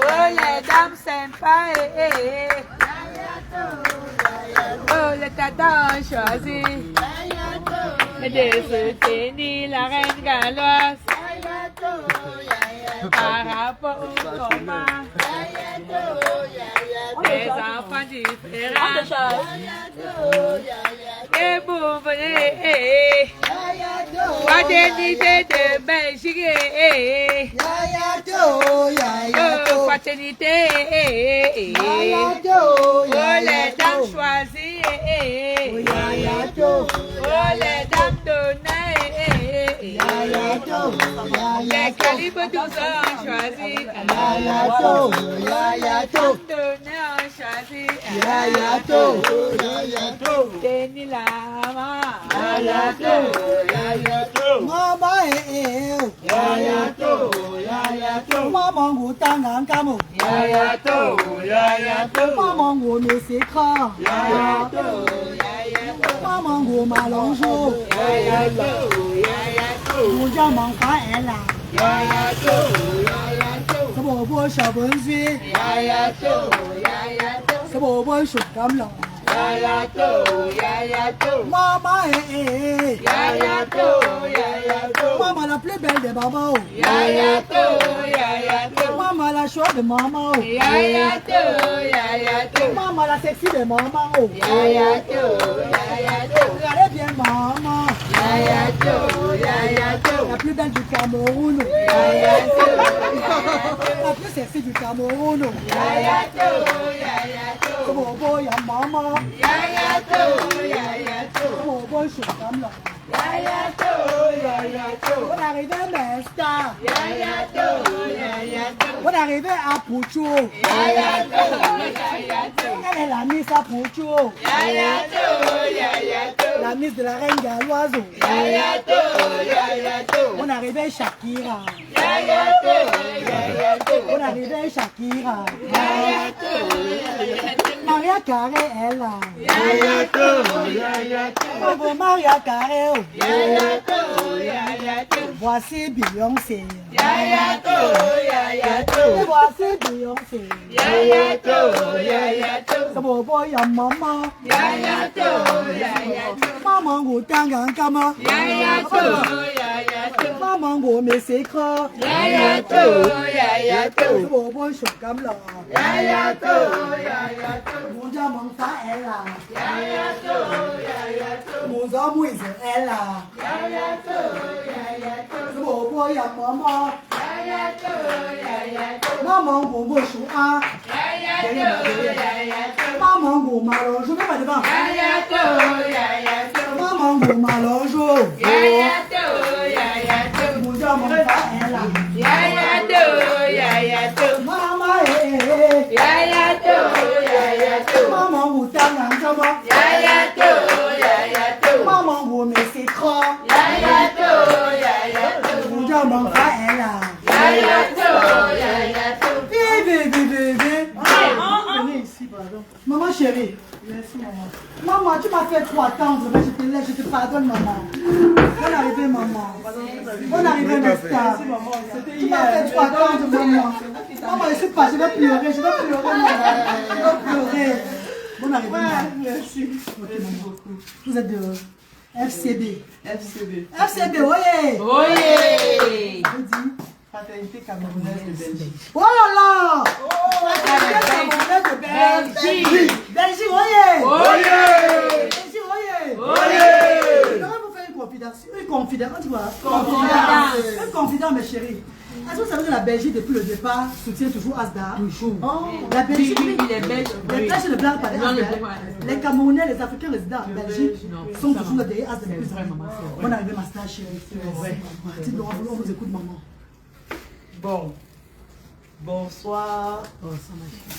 Oh, les dames sympas, Oh, les tatas ont choisi de soutenir la reine galloise par rapport au combat des enfants différents. Et vous venez, fraternité de Belgique, fraternité, oh les dames choisies, oh les dames données, les calibres tous ont choisi, les dames données ont choisi, Denis Lama, Mama Mama ngutanga ngamo Mama ngumisikha Mama ngumalonjo Ngujamangfa ela Sabobo shabunzi Sabobo shukamla Mama Maman la plus belle des mamans Maman la chouette de maman Maman la sexy de maman Regardez bien maman La plus belle du Cameroun La plus sexy du Cameroun Bobo ya maman Bobo choukamla On arrive à Mesta On arrive à Pouchou Elle est la Miss à Pouchou La Miss de la Reine Galloise On arrive à Shakira On arrive à Shakira Maria Carré est là Bravo Maria Carré Voici Beyoncé Voici Beyoncé Sabobo ya mama Mama ngutanga ngama Mama ngumisikha Sabobo shukamla Ngujamangfa ela Muzamuize ela Sabobo ya mama Mama ngumushu a Mama ngumalonjo Mama devant Mama ngumalonjo Mujamangfa ela Mama Mama ngutanga ngama Mama ngumisikha Mujamangfa ela Venez ici, pardon. Maman chérie. Merci, maman. Maman, tu m'as fait trop attendre, mais je te laisse, je te pardonne, maman. Bonne arrivée, maman. Bonne arrivée, Nesta. Merci, maman. Tu m'as fait trop attendre, maman. Maman, je sais pas, je vais pleurer, maman. Je vais pleurer. Bonne arrivée, maman. Merci. Merci beaucoup. Vous êtes de FCB. FCB, oyez. Oyez. Fraternité camerounaise de Belgique. Oh là là! Fraternité camerounaise de Belgique! Belgique, oyez! Belgique, oyez! J'aimerais vous faire une confidence. Une confidence, tu vois? Une confidence, mes chéris. Est-ce que vous savez que la Belgique, depuis le départ, soutient toujours Asda? Toujours. La Belgique, les Belges. les Belges ne blancs pas les Asda. Les Camerounais, les Africains résidents en Belgique sont toujours derrière Asda depuis ça. Bonne arrivée, ma star chérie. On vous écoute, maman. Bon, bonsoir.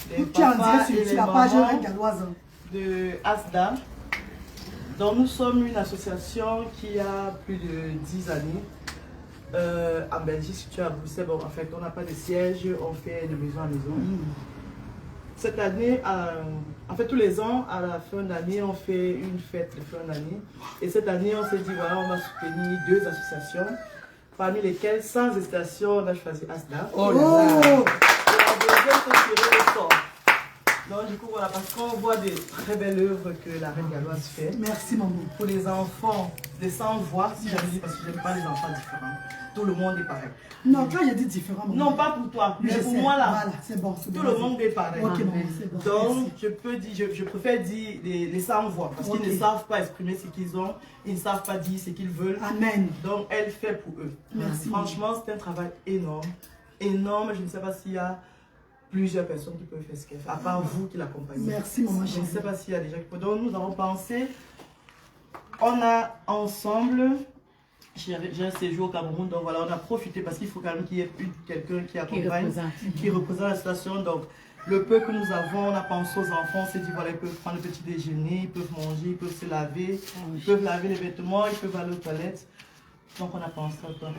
Tu es en direct sur la page galloise de ASDA. Donc nous sommes une association qui a plus de 10 années en Belgique, située à Bruxelles. Bon, en fait, on n'a pas de siège, on fait de maison à maison. Cette année, en fait tous les ans, à la fin d'année, on fait une fête de fin d'année. Et cette année, on s'est dit, voilà, on va soutenir 2 associations. Parmi lesquelles, sans hésitation, on a choisi ASDA. Oh là là. La deuxième tirer au sort. Donc du coup voilà, parce qu'on voit des très belles œuvres que la Reine Galloise fait. Merci maman. Pour les enfants des sans-voix, si j'avais dit, parce que j'aime pas les enfants différents. Tout le monde est pareil. Non, quand il a dit différent, maman. Non, pas pour toi, mais Je pour sais. moi là. Voilà, c'est bon. Tout le monde est pareil. Ok, maman, c'est bon. Donc, je peux dire, je préfère dire les sans-voix, parce qu'ils ne savent pas exprimer ce qu'ils ont, ils ne savent pas dire ce qu'ils veulent. Amen. Donc, elle fait pour eux. Merci. Franchement, c'est un travail énorme. Énorme, je ne sais pas s'il y a plusieurs personnes qui peuvent faire ce qu'elle fait, à part vous qui l'accompagnez. Merci, maman. Je ne sais pas s'il y a déjà qui peuvent. Donc, nous avons pensé, on a ensemble, j'ai un séjour au Cameroun, donc voilà, on a profité parce qu'il faut quand même qu'il y ait quelqu'un qui accompagne, qui représente la situation. Donc, le peu que nous avons, on a pensé aux enfants, on s'est dit, voilà, ils peuvent prendre le petit déjeuner, ils peuvent manger, ils peuvent se laver, ils peuvent laver les vêtements, ils peuvent aller aux toilettes. Donc, on a pensé à toi.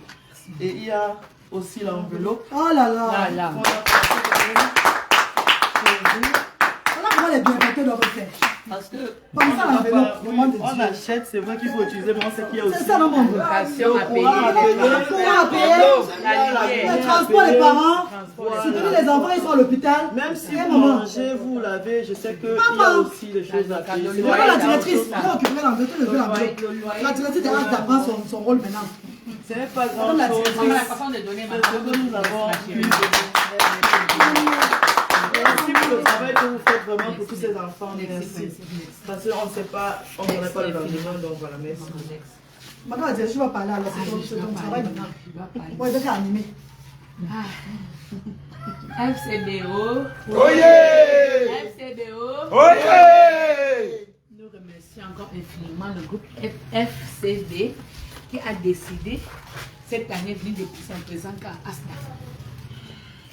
Et il y a aussi l'enveloppe. Oh là là. Là. On a pensé Voilà comment les bienfaiteurs doivent faire. parce que Comme ça, l'enveloppe, oui, au nom de on Dieu. achète, c'est vrai qu'il faut utiliser, mais on sait qu'il y a aussi C'est ça, non, mon Dieu. Location à payer. Le courant à payer, le transport des parents, surtout les enfants, ils sont à l'hôpital. Même si Eh, vous maman. mangez, vous lavez, je sais qu'il y a Maman. aussi des choses à payer. C'est pas la directrice qui a occupé l'enveloppe. La directrice apprend son rôle maintenant. Ce n'est pas Madame la grand-chose. directrice. La façon de donner C'est ce que nous avons pu donner. Merci pour le travail que vous faites vraiment pour tous ces enfants. Merci. Parce qu'on ne sait pas, on ne connaît pas le lendemain, donc voilà, merci. Madame la directrice va parler alors, c'est ton travail maintenant. Ouais, il va animer. FCDO. Oyez! FCDO. Oyez! Nous remercions encore infiniment le groupe FCD qui a décidé cette année de venir depuis son présent cas à Asna.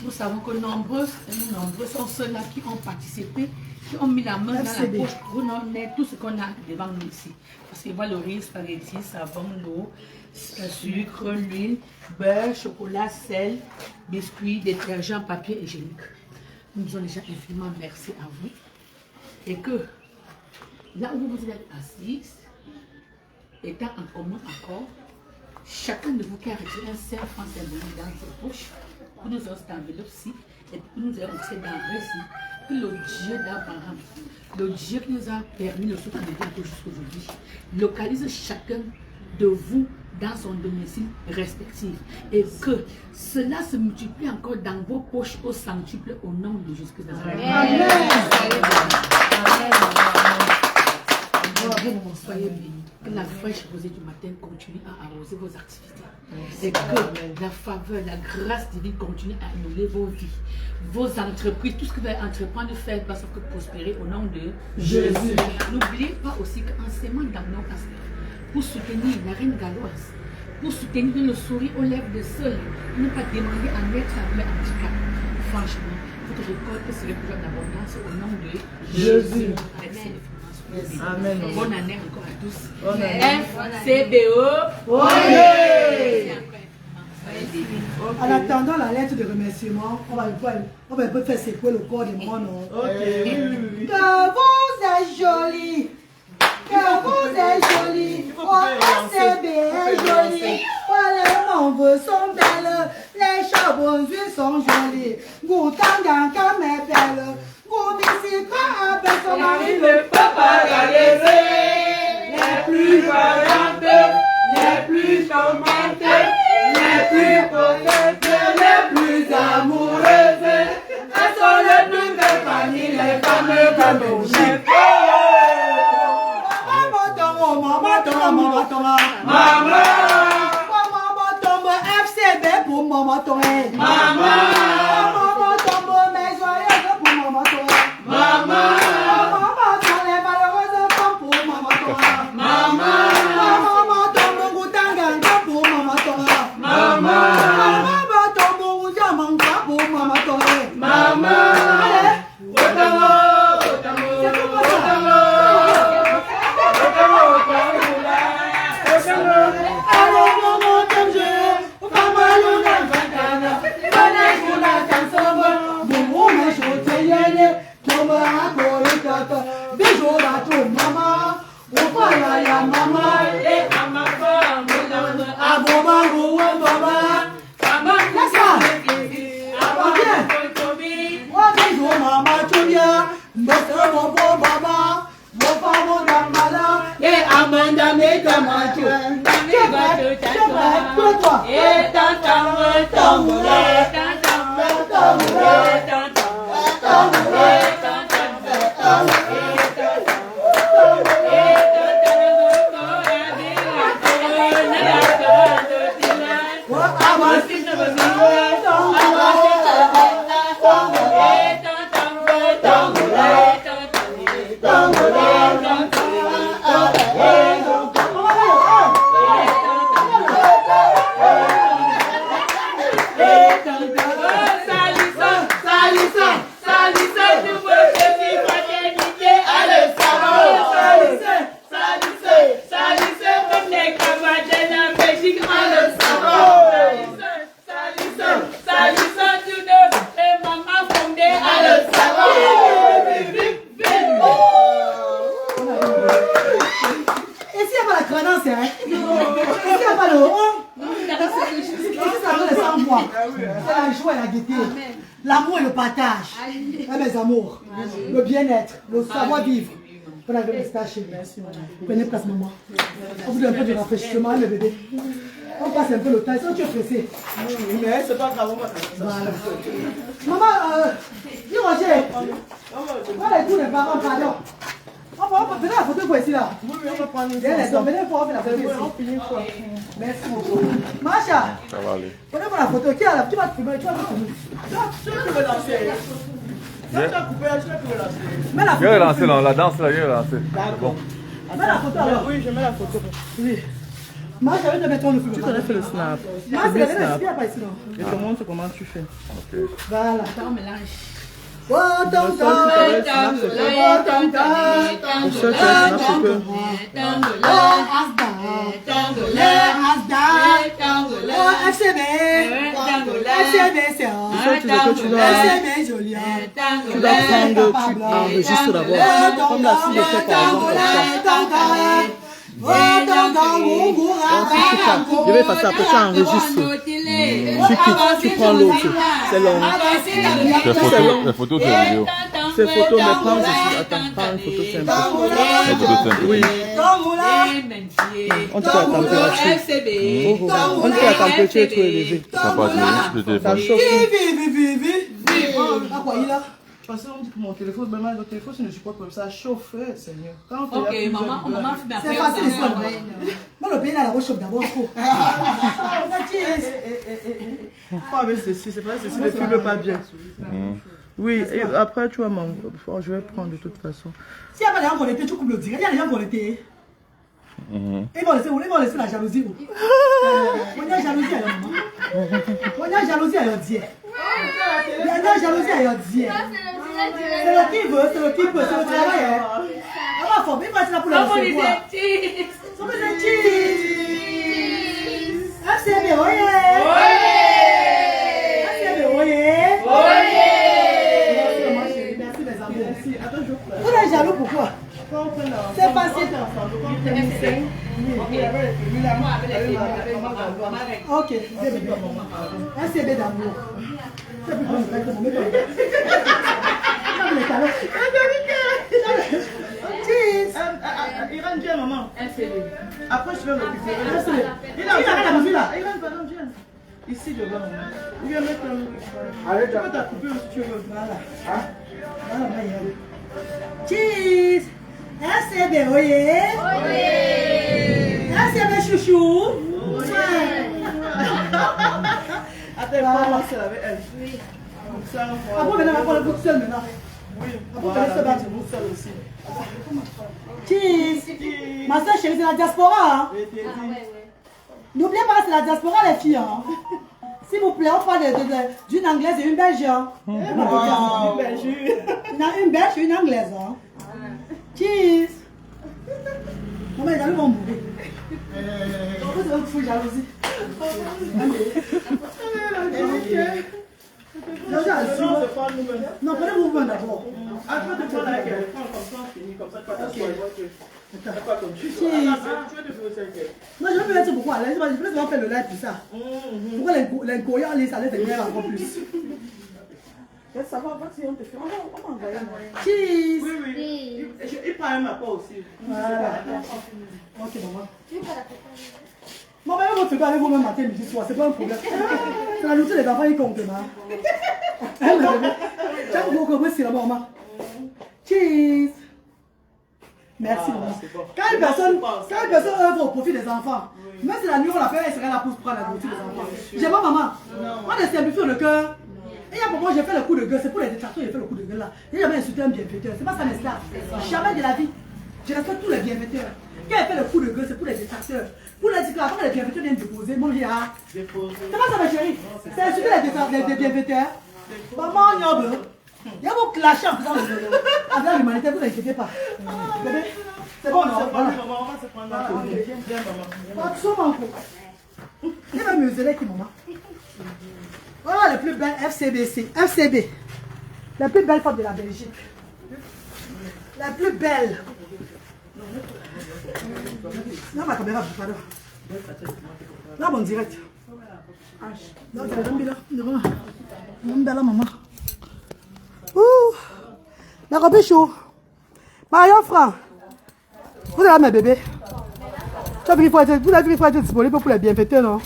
Nous savons que nombreux sont ceux-là qui ont participé, qui ont mis la main dans la poche pour nous donner tout ce qu'on a devant nous ici. Parce que voilà le riz, spaghetti, savon, l'eau, sucre, l'huile, beurre, chocolat, sel, biscuits, détergents, papier hygiénique. Nous disons déjà infiniment merci à vous. Et que là où vous êtes assis, étant en commun accord, chacun de vous qui a retiré un serpent symbolique dans ses poches, pour nous avoir cette enveloppe-ci, et pour nous avoir aussi dans le récit, que le Dieu d'Abraham, le Dieu qui nous a permis de souffrir de Dieu jusqu'à aujourd'hui, localise chacun de vous dans son domicile respectif et que cela se multiplie encore dans vos poches au centuple au nom de Jésus-Christ. Amen. Soyez bénis. Que la fraîche rosée du matin continue à arroser vos activités. Et que la faveur, la grâce divine continue à inonder vos vies, vos entreprises, tout ce que vous allez entreprendre, faire parce que prospérer au nom de Jésus. N'oubliez pas aussi qu'en s'aimant dans nos pasteurs, pour soutenir la Reine Galloise, pour soutenir le sourire aux lèvres de ceux, ne pas demander à mettre à leur handicap. Franchement, votre récolte serait plus en abondance au nom de Jésus. Amen. Amen. Bonne année encore à tous. Bonne année. FCBO. En attendant la lettre de remerciement, on va un peu faire secouer le corps des mots. Ok, oui. Que vous êtes jolis. Que vous êtes jolis. Oh, FCB est joli. Oh, les membres sont belles. Les charbons sont jolis. Goutanga comme est belle. Goubissika avec son mari. Le papa les plus vaillantes, les plus charmantes, les plus potentes, les plus amoureuses. Elles sont les plus belles parmi les femmes comme vous. FCB pour maman ton maman tombe mes joyeuses pour maman ton maman ton les valeureuses comme pour maman ton maman tombe goutanga pour maman ton maman tombe goutanga pour maman ton Monsieur mon bon maman, mon pas mon dambala. Et Amanda met ta main. Toi. Et L'amour et le partage. Mes amours, le bien-être, le savoir-vivre. Vous avez le stage chez vous. Prenez place, maman. On vous donne un peu de rafraîchissement, le bébé. On passe un peu le temps. Est-ce que tu es pressé? Mais c'est pas grave, voilà. Maman, dis Roger. Voilà tous les parents, pardon. On peut faire la photo pour ici là. Oui, on va prendre une venez voir, on fait la photo ici. Merci beaucoup. Macha, ça va aller. prenez pour la photo. Qui a la, tu vas te filmer, tu vas te filmer. Tu peux lancer. Tu as coupé, tu peux lancer. Mets la photo. Viens lancer la danse là, viens lancer. D'accord. Mets la photo alors. Oui, je mets la photo. Oui. Macha, je vais te mettre le film. Tu connais fait le snap. Macha, c'est la vie à pas ici non. Je te montre comment tu fais. Ok. Voilà. on mélange. Oh, tom tom. Enregistre d'abord. Comme la fille le fait par exemple. Je vais faire ça, après tu enregistres. Tu prends l'autre. C'est long. Les photos, c'est vidéo. C'est photo, mais prends aussi. Attends, prends une photo simple. Les photos, c'est Oui. On te fait la température. On te fait la température trop élevée. Ça part du Ça téléphone. chauffe. À quoi il a? Parce qu'on dit que mon téléphone, ben, le téléphone, si je suis pas comme ça, chauffe, Seigneur. Quand Ok, maman fait c'est facile, ça. Moi, le pays là, la rechauffe d'abord. Pas avec ceci, c'est pas ceci, ne filme pas bien. Oui, et après, tu vois, je vais prendre de toute façon. S'il n'y a pas des gens connectés, tu coupes le direct. Il y a des gens connectés. Ils vont laisser la jalousie. On a jalousie à leur maman. On a jalousie à leur dieu. Il y a jalousie à leur dieu. C'est le qui veut, c'est le qui peut, c'est le travail. On va former, c'est là pour le recevoir. On va dire cheese. FCB, oye. FCB, oye. Merci mes amours. Vous êtes jaloux pourquoi? C'est facile. Ok, un CB d'amour. C'est plus bon, Irène, viens, maman. Après, je vais m'occuper. Il a la musique là. Irène, pardon, viens. Ici, je vais, maman. Ou bien mettre un. Tu peux t'accouper si tu veux. Voilà. Cheese. SCB, oye. SCB chouchou. Attends, il faut commencer avec elle. Oui. Après, maintenant, on va prendre le seul maintenant. Oui, on va se battre vous seul aussi. Cheese. Ma soeur chérie, c'est la diaspora. N'oubliez pas, c'est la diaspora, les filles. S'il vous plaît, on parle d'une anglaise et une belge. Une belge et une anglaise. Cheese. Maman, les amis vont mourir. Pourquoi tu vas me foutre jalousie? Non, prenez-vous d'abord. Après, tu prends avec elle. Prends comme ça, on finit comme ça. C'est pas comme tu veux. Tu veux te faire aussi avec elle. Non, je vais me mettre pourquoi. Je vais faire le live pour ça. Pourquoi les courriers en ligne, ça les énerve encore plus. Ça va, vas-y, on te fait. On va envoyer. Oui, oui. Il prend un apport aussi. Voilà. Ok, maman. Maman, elle va te faire avec vous-même matin, midi, soir. C'est pas un problème. C'est la nourriture des enfants, ils comptent, maman. Elle me bébé. Tiens, vous comprenez, maman. Cheese. Merci, maman. Quand une personne œuvre au profit des enfants, même si la nuit on la fait, elle serait là pour prendre la nourriture des enfants. J'ai pas maman. On est simplifié le cœur. Et il y a un moment, j'ai fait le coup de gueule. C'est pour les détracteurs, j'ai fait le coup de gueule là. J'ai jamais insulté un bienfaiteur. C'est pas ça, n'est-ce pas? Jamais de la vie. Je respecte tous les bienfaiteurs. Quand elle fait le coup de gueule, c'est pour les détracteurs. Pour les dire que les bienfaiteurs viennent déposer, mon j'ai à. C'est pas ça, ma chérie. C'est insulter les bienfaiteurs. Maman, il y a vos clasher en faisant avec l'humanité, vous n'inquiétez pas. Bébé, c'est bon, non? Voilà. Maman, on va se prendre un peu. Viens, maman. Absolument. Il va me mesurer qui, maman. Voilà les plus belles FCBC. FCB. La plus belle femme de la Belgique. La plus belle. Là, ma caméra, pardon. Là, mon direct. Là, tu là. Là, maman. Ouh. La robe est chaud. Marion Franc. Vous avez mes bébés. Vous avez vu qu'il faut être disponible pour les bienfaiteurs, non?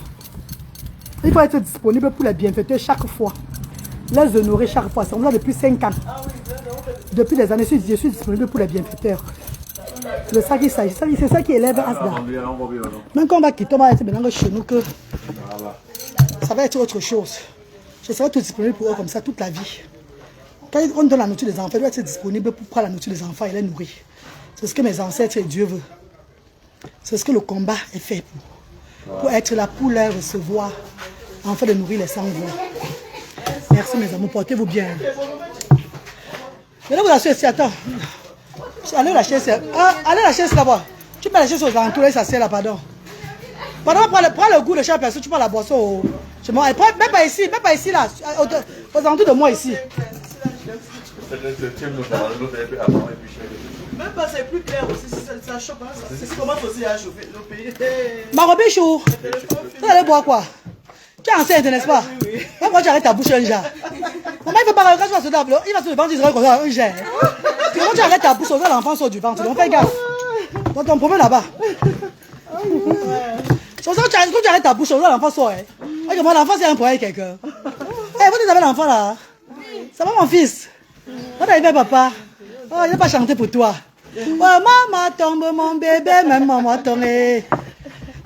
Il faut être disponible pour les bienfaiteurs chaque fois. Les honorer chaque fois. C'est là depuis 5 ans. Depuis des années, je suis disponible pour les bienfaiteurs. C'est ça qui s'agit. C'est ça qui élève Asda. Même quand on va quitter, on va être maintenant chez nous que ça va être autre chose. Je serai tout disponible pour eux comme ça toute la vie. Quand on donne la nourriture des enfants, il doit être disponible pour prendre la nourriture des enfants et les nourrir. C'est ce que mes ancêtres et Dieu veut. C'est ce que le combat est fait pour être là, pour les recevoir, enfin de nourrir les sans-voix. Merci mes amours, portez-vous bien. Maintenant vous la chaise, attends. Allez la chaise, allez la chaise là-bas. Tu mets la chaise aux alentours et ça c'est là, pardon. Pardon, prends le goût de chaque personne, tu prends la boisson. Même pas ici là, aux alentours de moi ici. Même pas, c'est plus clair aussi, ça choque. Ça commence aussi à chauffer le pays. Ma robe est chaude. Tu allais boire quoi? Tu es enceinte, n'est-ce pas? Même quand tu arrêtes ta bouche, un jar. Maman, il ne faut pas, quand tu vas se table, il va se lever, il sera comme ça, un jar. Quand tu arrêtes ta bouche, l'enfant sort du ventre. Donc fais gaffe. Donc ton problème là-bas. Quand tu arrêtes ta bouche, l'enfant sort. Moi, l'enfant, c'est un problème avec quelqu'un. Vous avez l'enfant là? Ça va mon fils? Vous avez papa? Oh, il n'a pas chanté pour toi. Oh, maman tombe mon bébé, même maman tombe.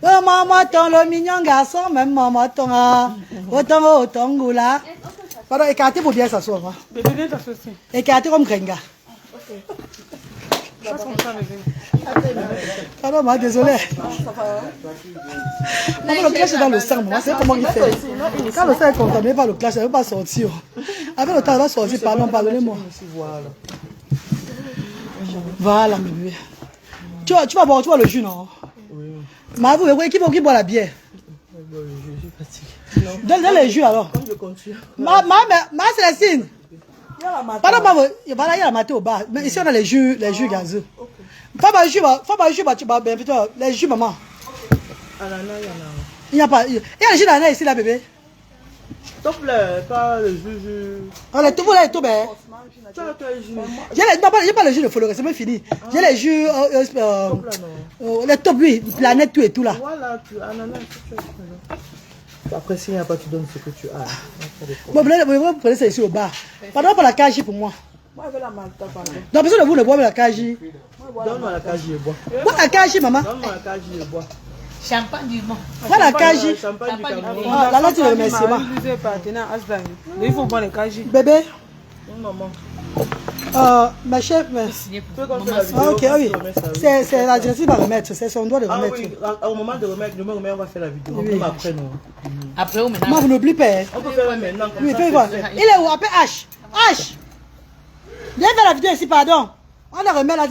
Oh, maman tombe le mignon garçon, même maman tombe. Autant goula. Pardon, écartez pour bien s'asseoir. Bébé, viens t'asseoir aussi. Écartez comme Grenga. Passe comme ça, bébé. Pardon, moi, désolé. Le clash est dans le sang, moi. C'est comment il fait. Quand le sang est contaminé par le clash, elle ne veut pas sortir. Avec le temps, elle va sortir. Pardonnez-moi. Voilà, mes bébés. Tu vas boire le jus, non? Oui. Mais vous, qui boit la bière? Je suis fatiguée. Donne les jus alors. Comme je continue. Ma Célestine. Pardon, maman, il y a la matin au bar. Mais ici, on a les jus gazeux. Faut pas les jus, maman. Il n'y a pas. Il y a les jus d'ananas ici, là, bébé. Top là, pas le jus. On est tout là, tout bien. J'ai pas le jus de Foloré, c'est même fini. J'ai les jus, les top, oui, planète, tout et tout là. Voilà, ananas, après, s'il n'y a pas, tu donnes ce que tu as. Bon, vous prenez ça ici au bar. Pardon pour la cage pour moi. Moi, je veux la malta, pardon. Non, personne ne vous le boit, mais la cage. Donne-moi la cage et bois. Bois la cage, maman. Donne-moi la cage et bois. Champagne du Mont. Bois la cage. Champagne du Cameroun. La lettre de remerciement. Il faut boire les cages. Bébé. Maman. Ma chef. Ok, oui. C'est la directrice qui va remettre. C'est son droit de remettre. Ah oui, au moment de remettre, on va faire la vidéo. Oui. Après, non. Après, maintenant. Moi, vous n'oubliez pas. On peut faire maintenant. Oui, fais voir. Il est où? Appelle H. H. Viens faire la vidéo ici, pardon. On remet la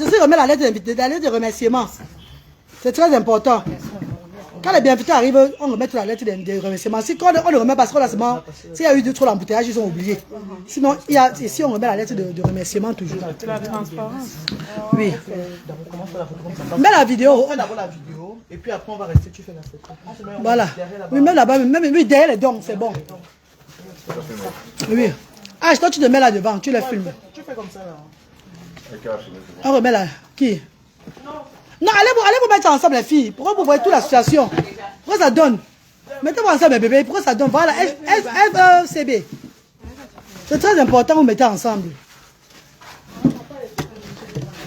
lettre de remerciement. C'est très important. Quand les bienfaiteurs arrivent, on remet la lettre de remerciement. Si on le remet parce qu'on a seulement, s'il y a eu trop d'embouteillage, ils ont oublié. Sinon, ici on remet la lettre de remerciement toujours. C'est la transparence. Oui. Mets la vidéo. On fait d'abord la vidéo et puis après on va rester, tu fais la photo. Voilà. Oui, même là-bas, même derrière les dents, c'est bon. Oui. Ah, toi, tu te mets là devant, tu les filmes. Tu fais comme ça là. On remet là. Qui? Non, allez vous mettre ensemble, les filles. Pourquoi vous voyez toute l'association? Pourquoi ça donne? Mettez-vous ensemble, les bébés. Pourquoi ça donne? Voilà, FCB. C'est très important, vous mettez ensemble.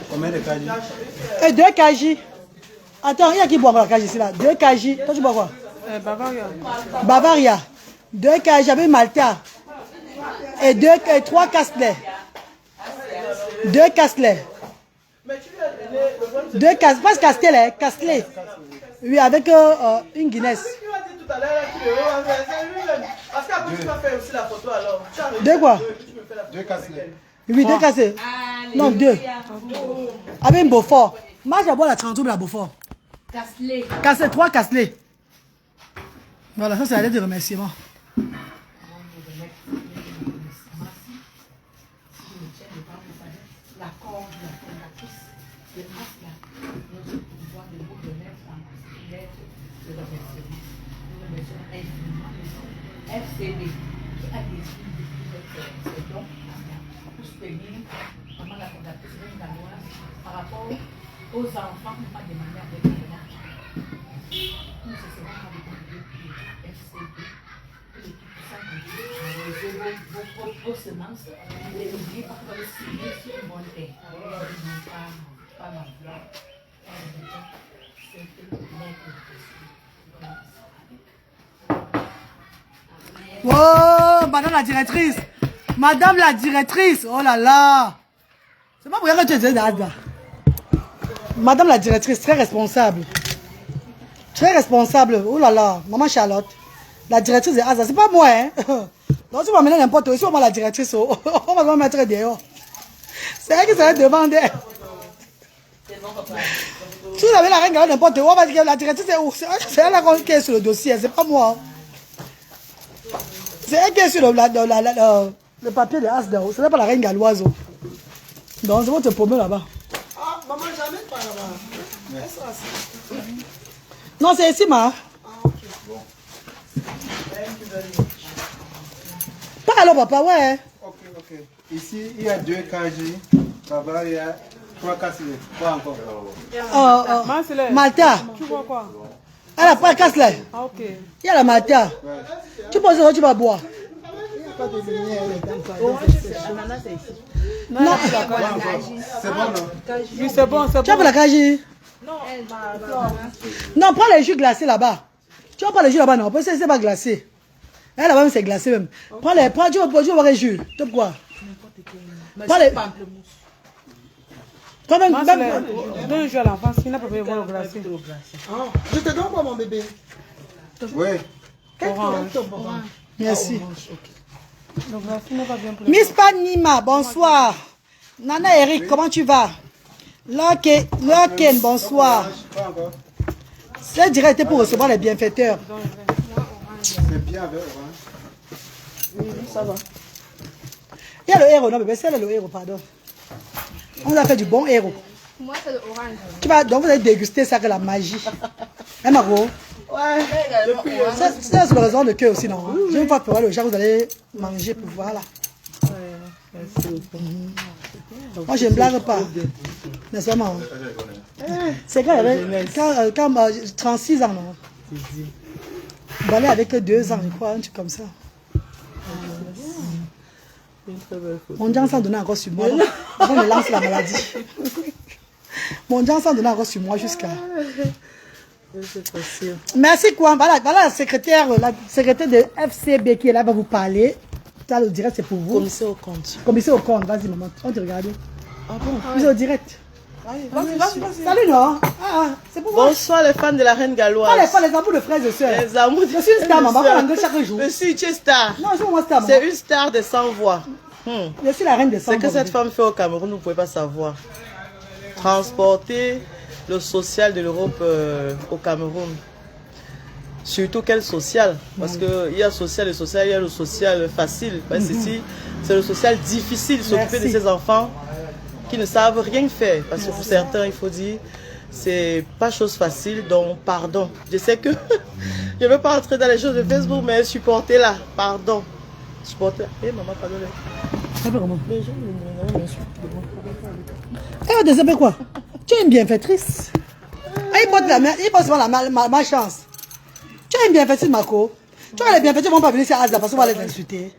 Combien de kg? Et 2 kg. Attends, il y a qui boit la kg ici là? 2 kg. Toi, tu bois quoi? Bavaria. Bavaria. 2 kg, j'avais Malta. Et 3 castelets. 2 castelets. 2 castelets. Pas castelets, castelets. Oui, avec une Guinness. Parce qu'après tu vas faire aussi la photo alors. 2 quoi? 2 casselets. Oui, 2 castelets. Non, 2. Avec un Beaufort. Moi, j'ai boire la 30 la Beaufort. Castelé. Castelets, 3 castelets. Voilà, ça c'est la lettre de remerciement. FCB qui a décidé de faire ses dons pour soutenir vraiment la fondatrice Galoise par rapport aux enfants qui n'ont pas demandé avec les enfants. Nous essaierons de contribuer pour FCB, pour l'équipe qui s'en vos semences et n'oubliez pas que vous allez signer sur une bonne terre. Pas l'envoi. C'est une lettre. Oh, madame la directrice. Madame la directrice. Oh là là. C'est pas pour rien que tu es là. Madame la directrice, très responsable. Très responsable. Oh là là. Maman Charlotte. La directrice de Asa. C'est pas moi, hein. Donc, tu vas mener n'importe où. Si on va la directrice, on va me mettre dehors. C'est elle qui serait devant d'elle. Si vous avez la reine n'importe où, on va dire que la directrice est où? C'est elle qui est sur le dossier. C'est pas moi. C'est elle qui est sur le papier de Asda. Ce n'est pas la reine galloise. Donc, c'est votre problème là-bas. Ah, maman, jamais pas là-bas. Non, c'est ici, ma. Ah, ok. Bon. Pas alors, papa, ouais. Ok, ok. Ici, il y a 2 kg. Là-bas, il y a 3 casselets. Quoi encore? Malta. Tu vois quoi? Elle n'a pas casse là. Ah, ok. Il y a la Malta. Tu penses que tu vas boire? Non. C'est bon, non? Oui, c'est bon, c'est Tu as bon. pas la cage? Non, prends les jus glacés là-bas. Tu vas pas les jus là-bas, non? Parce que c'est pas glacé. Là, là-bas, c'est glacé même. Prends tu vas boire les jus. Top quoi? Prends les. Prends même. Donne un jeu à l'enfant, s'il n'a pas pu voir le glacé. Je te donne quoi, mon bébé? Oui. Merci. Le glacé n'est pas bien pris. Miss Panima, bonsoir. Nana Eric, comment tu vas? Loken, bonsoir. Quoi encore? C'est direct pour recevoir les bienfaiteurs. C'est bien avec orange. Oui, ça va. Il y a le héros, non bébé, c'est le héros, pardon. On a fait du bon héros. Moi, c'est l'orange. Donc vous allez déguster ça que la magie. Hein, Margot? Ouais. C'est sur le raison de cœur aussi, non? Je vais pas faire le genre, vous allez manger pour voir là. Moi, je ne blague pas. N'est-ce pas, maman? C'est quand il avait 36 ans, non? Vous allez avec 2 ans, je crois, un truc comme ça. Mon Dieu s'en donnait encore sur moi. On me lance la maladie. Mon Dieu s'en donnait encore sur moi jusqu'à... Merci quoi. Voilà la secrétaire de FCB qui est là, va vous parler. Ça, le direct, c'est pour vous. Commissaire au compte. Commissaire au compte, vas-y maman, on te regarde. Ah bon? Vous êtes au direct. Vas-y. Salut non? C'est pour vous. Bonsoir les fans de la reine galloise. Pas les amours de frères et sœurs. Les amours de Je suis une star, maman, on l'engueule chaque jour. Je suis une star. Non, je suis moi star, maman. C'est une star de 100 voix. Je suis la reine des Ce que cette femme fait au Cameroun, vous ne pouvez pas savoir. Transporter le social de l'Europe au Cameroun. Surtout quel social? Parce qu'il y a social et social, il y a le social facile. Parce que ici, c'est le social difficile, s'occuper de ces enfants qui ne savent rien faire. Parce que pour certains, il faut dire, c'est pas chose facile, donc pardon. Je sais que je ne veux pas entrer dans les choses de Facebook, mais supportez-la, pardon. Supportez-la. Eh maman, pardon. Ça fait comment? Elle va désaper quoi? Tu es une bienfaitrice. Il porte souvent ma chance. Tu es une bienfaitrice, Marco. Tu vois, les bienfaiteurs ne vont pas venir ici à Asda parce qu'on va les insulter.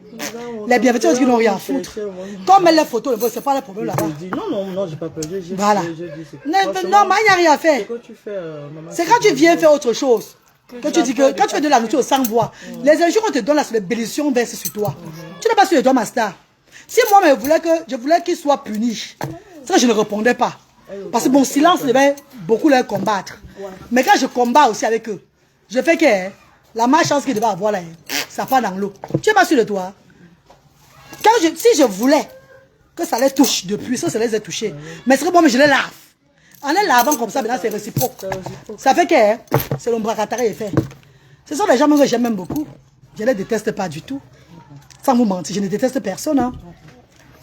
Les bienfaiteurs qui n'ont rien à foutre. Quand on met les photos, c'est pas le problème là-bas. Non, j'ai pas peur. Voilà. Non, il n'y a rien à faire. C'est quand tu viens faire autre chose. Quand tu dis que quand tu fais de la nourriture sans voix, les injures qu'on te donne là, c'est les bénédictions versent sur toi. Tu n'es pas sur les doigts, ma star. Si moi, je voulais qu'il soit puni, ça je ne répondais pas. Parce que mon silence devait beaucoup les combattre. Mais quand je combats aussi avec eux, je fais que la malchance qu'ils devaient avoir là, ça part dans l'eau. Tu n'es pas sûr de toi. Si je voulais que ça les touche depuis, ça les a touchés. Mais c'est que moi, je les lave. En les lavant comme ça, maintenant c'est réciproque. Ça fait que c'est l'ombracatari effet. Ce sont des gens que j'aime même beaucoup. Je ne les déteste pas du tout. Sans vous mentir, je ne déteste personne. Hein.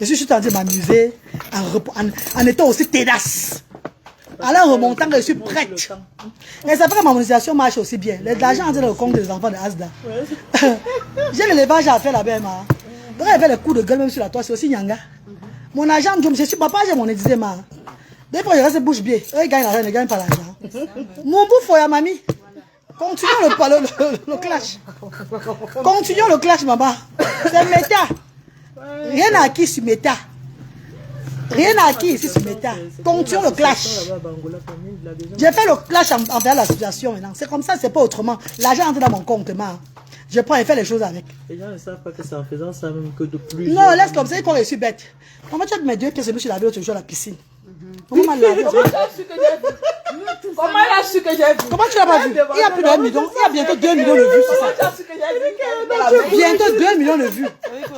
Je suis juste en train de m'amuser en étant aussi ténace. En remontant, je suis prête. Et ça fait que ma monétisation marche aussi bien. L'argent entre dans le compte des enfants de Asda. J'ai l'élevage à faire là-bas. Quand il fait le coup de gueule même sur la toile, c'est aussi Nyanga. Mon argent, je suis papa, j'ai monétisé. Des fois, je reste bouche bée. Eux, ils gagnent l'argent, ils ne gagnent pas l'argent. Mon bouffe, ya mamie. Continuons le clash. Continuons le clash, maman. C'est méta. Rien n'a acquis sur méta. Rien n'a acquis ici sur méta. Continuons le clash. J'ai fait le clash envers la situation maintenant. C'est comme ça, c'est pas autrement. L'argent entre dans mon compte. Je prends et fais les choses avec. Les gens ne savent pas que c'est en faisant ça même que de plus. Non, laisse comme ça, ils croient que je suis bête. Comment tu as mes 2 pièces, je me suis lavé l'autre jour à la piscine. Comment tu l'as su que j'ai vu? Comment tu l'as pas vu? Il y a plus d'1 million. Il y a bientôt 2 millions de vues sur ça. Bientôt 2 millions de vues.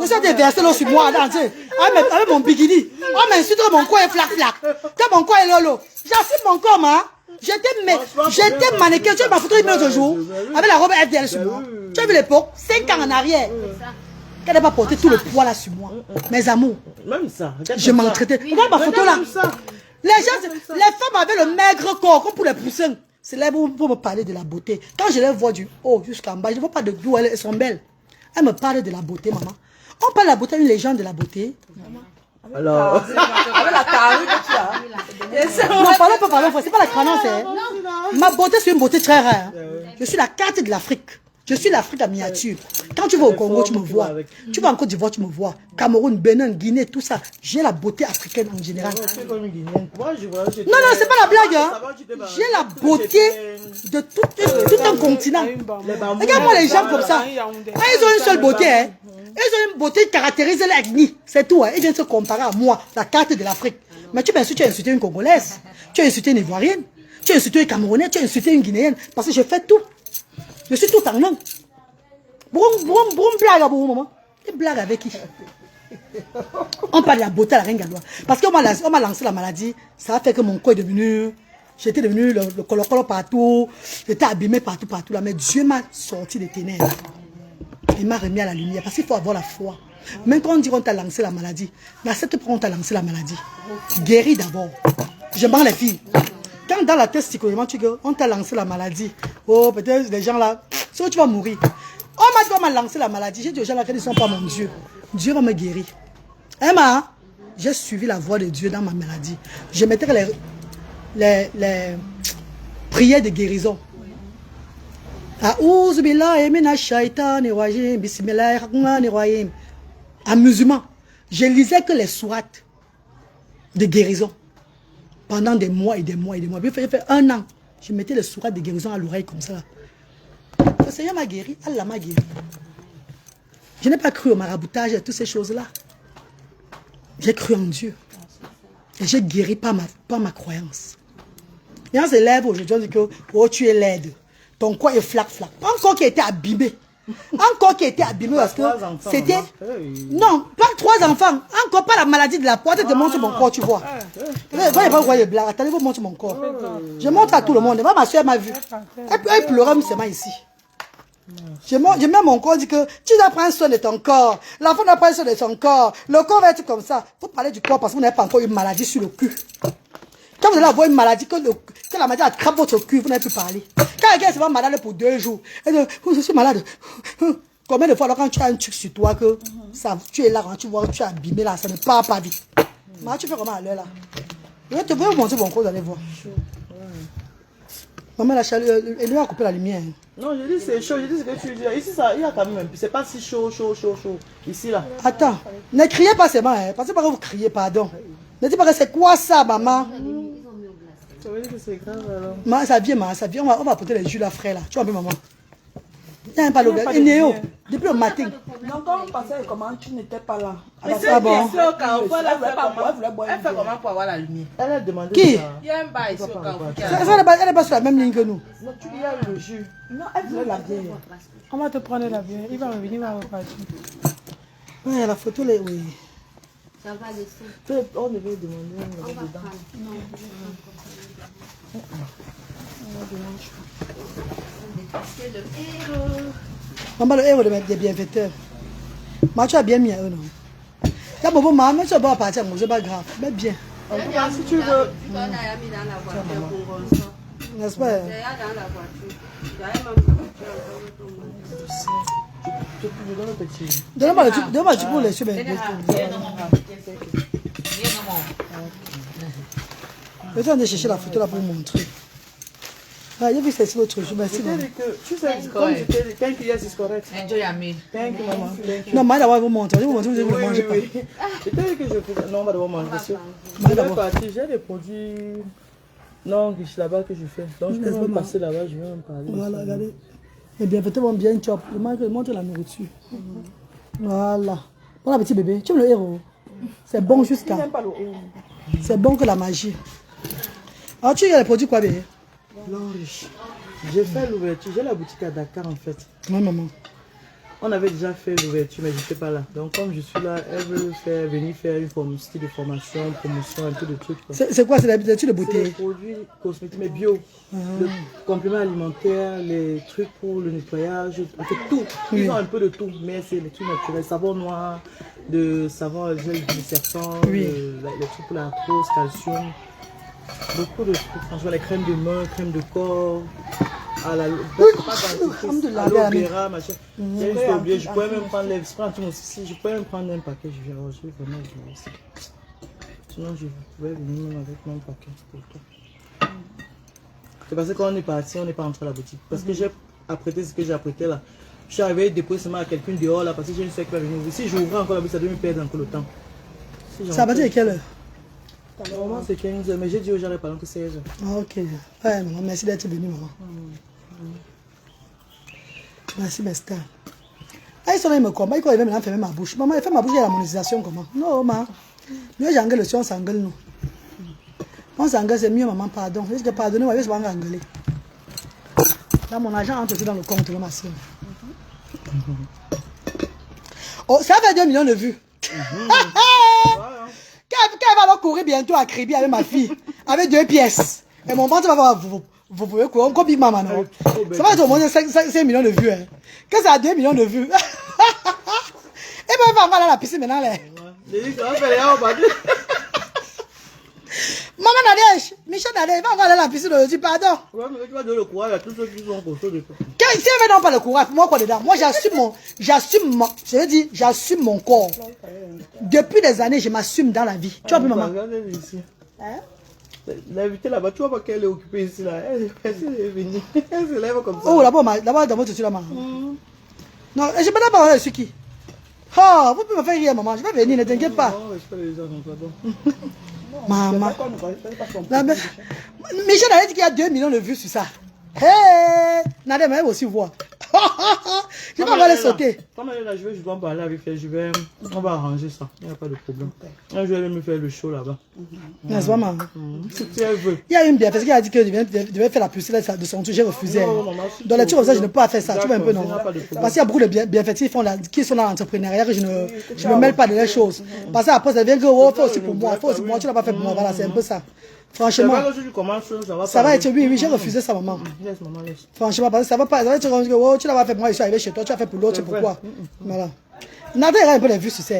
Je suis déversé là sur moi, avec mon bikini. On m'insulte que mon corps est flac. Que mon corps est lolo. J'assume mon corps, hein. J'étais mannequin. Tu as ma photo de l'autre jour avec la robe FDL sur moi. Tu as vu l'époque? 5 ans en arrière. Qu'elle n'a pas porté tout le poids là sur moi. Mes amours. Même ça. Je m'en traitais. Regarde ma photo là. Les femmes avaient le maigre corps, comme pour les poussins. C'est là pour me parler de la beauté. Quand je les vois du haut jusqu'en bas, je ne vois pas de d'où elles sont belles. Elles me parlent de la beauté, maman. On parle de la beauté à une légende de la beauté. Alors, avec la carrure que tu as. Non, parlons, c'est pas la crânance. Ma beauté, c'est une beauté très rare. Je suis la carte de l'Afrique. Je suis l'Afrique en miniature. Quand tu vas au Congo, tu me vois. Tu vas en Côte d'Ivoire, tu me vois. Cameroun, Bénin, Guinée, tout ça. J'ai la beauté africaine en général. Non, c'est pas la blague. Hein. J'ai la beauté de tout un continent. Regarde-moi les gens comme ça. Ils ont une seule beauté. Hein. Ils ont une beauté qui caractérise l'ethnie. C'est tout. Hein. Ils viennent se comparer à moi, la carte de l'Afrique. Mais tu m'insultes, tu as insulté une Congolaise. Tu as insulté une Ivoirienne. Tu as insulté une Camerounaise. Tu as insulté une Guinéenne. Parce que je fais tout. Je suis tout en un. Boum, blague à vous, maman. Tu blagues avec qui? On parle de la beauté à la reine Gadoua. Parce qu'on m'a lancé la maladie. Ça a fait que mon corps est devenu... J'étais devenu le colo partout. J'étais abîmé partout là. Mais Dieu m'a sorti des ténèbres. Il m'a remis à la lumière. Parce qu'il faut avoir la foi. Même quand on dit qu'on t'a lancé la maladie, n'accepte pas qu'on t'a lancé la maladie. Guéris d'abord. Je prends les filles. Quand dans la tête psychologiquement, tu dis on t'a lancé la maladie. Oh, peut-être les gens là, soit tu vas mourir. On m'a dit qu'on m'a lancé la maladie. J'ai dit aux gens là qu'ils ne sont pas mon Dieu. Dieu va me guérir. Emma, j'ai suivi la voix de Dieu dans ma maladie. Je mettais les prières de guérison. En musulman, je lisais que les sourates de guérison. Pendant des mois et des mois et des mois. J'ai fait 1 an. Je mettais les sourates de guérison à l'oreille comme ça. Le Seigneur m'a guéri. Allah m'a guéri. Je n'ai pas cru au maraboutage et toutes ces choses-là. J'ai cru en Dieu. Et j'ai guéri par ma croyance. Et on se lève aujourd'hui, on dit que oh, tu es laide. Ton corps est flac. Un corps qui a été abîmé. Un corps qui a été abîmé parce que c'était... Non, pas 3 enfants. Encore pas la maladie de la poitrine. Je te montre mon corps, tu vois. Voyez pas voir les blagues. Attendez, vous montre mon corps. Je montre à tout le monde. Ma soeur m'a vu. Elle pleurait seulement ici. Je mets mon corps, dit que tu dois prendre soin de ton corps. L'enfant doit prendre soin de son corps. Le corps va être comme ça. Vous parlez du corps parce que vous n'avez pas encore une maladie sur le cul. Quand vous allez avoir une maladie, que la maladie attrape votre cul, vous n'avez plus parler. Quand quelqu'un se va malade pour 2 jours, elle dit, je suis malade. Combien de fois, alors, quand tu as un truc sur toi, que ça, tu es là, quand tu vois, tu es abîmé là, ça ne part pas vite. Mais tu fais comment à l'heure là? Je vais te montrer mon corps, vous allez voir. Maman, la chaleur, elle lui a coupé la lumière. Non, je dis c'est chaud, je dis ce que tu dis. Ici, ça, il y a quand même, c'est pas si chaud. Ici, là. Attends, ne criez pas seulement, hein. Pensez pas que vous criez, pardon. Ne dites pas que c'est quoi ça, maman? Ça veut dire que c'est grave alors. Maman, ça vient, on va apporter les jus là, frère là. Tu vois un peu, maman? Il n'y a pas le gars. Il est où? Depuis le matin. Non, quand on passait comment tu n'étais pas là. Mais Ah bon? c'est au Carrefour, elle fait comment pour avoir la lumière? Elle a demandé. Qui? Ça. Il y a un bar ici au Carrefour. Elle n'est pas sur la même ligne que nous. Non, tu y a le jus. Non, elle voulait la bière. On va te prendre la bière. Il va revenir, il va repartir. Ouais, la photo, là, oui. Ça va laisser. On devait demander. On va prendre. Non, c'est le héros. Maman, le héros des bienfaiteurs. Mais tu as bien mis à eux, non? Il y a beaucoup de maman, tu vas pas partir, c'est pas grave. Mais bien. Si tu veux. On a mis dans la voiture pour qu'on sorte. N'est-ce pas? Il y a dans la voiture. Il y a même une Je donne le petit. Donne-moi le truc pour les yeux. Je vais de chercher la photo là pour vous montrer. Ah, j'ai vu c'est l'autre jour. Merci, maman. Tu sais, comme je t'ai dit, thank you, yes, it's correct. Enjoy your meal. Thank you, maman. Thank you. Non, mais d'abord, vous montrer. Je vous montre, vous ne le mangez pas. Je t'ai dit que je faisais. Non, on va d'abord manger. Je vais partir, j'ai des produits. Non, c'est là-bas que je fais. Donc, je peux même passer là-bas, je vais même parler. Voilà, regardez. Les bienfaiteurs vont bien chop. Montre la nourriture. Voilà. Bon appétit, bébé. Tu aimes le héros? C'est bon jusqu'à. C'est bon que la magie. Alors, tu as les produits quoi, bébé? Riche. J'ai fait l'ouverture, j'ai la boutique à Dakar en fait. Oui, maman. On avait déjà fait l'ouverture, mais je n'étais pas là. Donc, comme je suis là, elle veut venir faire une style de formation, promotion, un peu de trucs. C'est quoi? C'est l'habitude de C'est beauté? des produits cosmétiques, mais bio. Le complément alimentaire, les trucs pour le nettoyage, en fait tout. Ils ont un peu de tout, mais c'est les trucs naturels. Savon noir, de savon gel de serpent, les trucs pour l'arthrose, calcium. Beaucoup de trucs, franchement, les crèmes de main, crèmes de corps, à la aloe vera, machin. J'ai oublié, je pourrais même prendre les je pourrais même prendre un paquet, je vais ranger vraiment. Sinon, je pouvais venir même avec mon paquet pour toi. C'est parce que quand on est parti, on n'est pas entré à la boutique. Parce que j'ai apprêté ce que j'ai apprêté là. Je suis arrivé déposer seulement à quelqu'un dehors là parce que j'ai une soeur qui va venir. Si j'ouvre encore la boutique, ça doit me perdre encore le temps. Ça va dire quelle heure? Normalement c'est 15h, mais j'ai dit aux gens pendant que 16h. Ah, ok. Ouais, maman, merci d'être venue, maman. Merci, mes stars. Ah, ils sont là, ils me combattent, ils veulent faire ma bouche. Maman, elle fait ma bouche, il y a la monétisation, comment? Non, maman. Nous, j'engueule le si on s'engueule, nous. On s'engueule, c'est mieux, maman, pardon. Je vais pardonner, je vais pas engueuler. Là, mon argent entre aussi dans le compte, ma soeur. Oh, ça fait 2 millions de vues. Quand elle va alors courir bientôt à Crébi avec ma fille, avec 2 pièces. Et mon ventre va voir, vous pouvez courir comme Big Mama, non? Ça va être au moins 5 millions de vues. Hein. Quand ça a 2 millions de vues. Et bien, elle va encore aller à la piscine maintenant. Là. Maman Nadège, Michel Nadège, il va encore aller à la piscine aujourd'hui, pardon. Ouais, mais tu vas donner le courage à tous ceux qui sont conçus de toi. Si elle veut non pas le courage, moi quoi dedans? Moi j'assume mon corps. Depuis des années, je m'assume dans la vie. Tu vois, maman? Regardez ici. L'invité là-bas, tu vois pas qu'elle est occupée ici là. Elle est venue. Elle se lève comme ça. Oh, là-bas, dans votre là, maman. Non, je me demande pas, je suis qui? Oh, vous pouvez me faire rire, maman. Je vais venir, ne t'inquiète pas. Non, je fais les gens, pardon. Maman. Michel a dit qu'il y a 2 millions de vues sur ça. Hey! Nadège, elle aussi voir. Je vais aller les sauter. Comme elle est là, je dois parler avec elle. On va arranger ça. Il n'y a pas de problème. Je vais aller me faire le show là-bas. N'est-ce pas, maman? Si elle veut. Il y a une bien parce qu'elle a dit qu'elle devait faire la publicité de son truc. J'ai refusé. Dans les trucs comme ça, je ne peux pas faire ça. Tu vois un peu, non? Parce qu'il y a beaucoup de bienfaiteurs qui sont dans l'entrepreneuriat que je ne me mêle pas de les choses. Parce qu'après, ça vient que, oh, il faut aussi pour moi. Il faut aussi pour moi. Tu ne l'as pas fait pour moi. Voilà, c'est un peu ça. Franchement, ça va être, oui, j'ai refusé ça, maman. Franchement, parce que ça va pas être comme oh, tu l'as pas fait pour moi, je suis arrivé chez toi, tu as fait pour l'autre, c'est pourquoi. Voilà. Nadège a un peu les vues sur ça.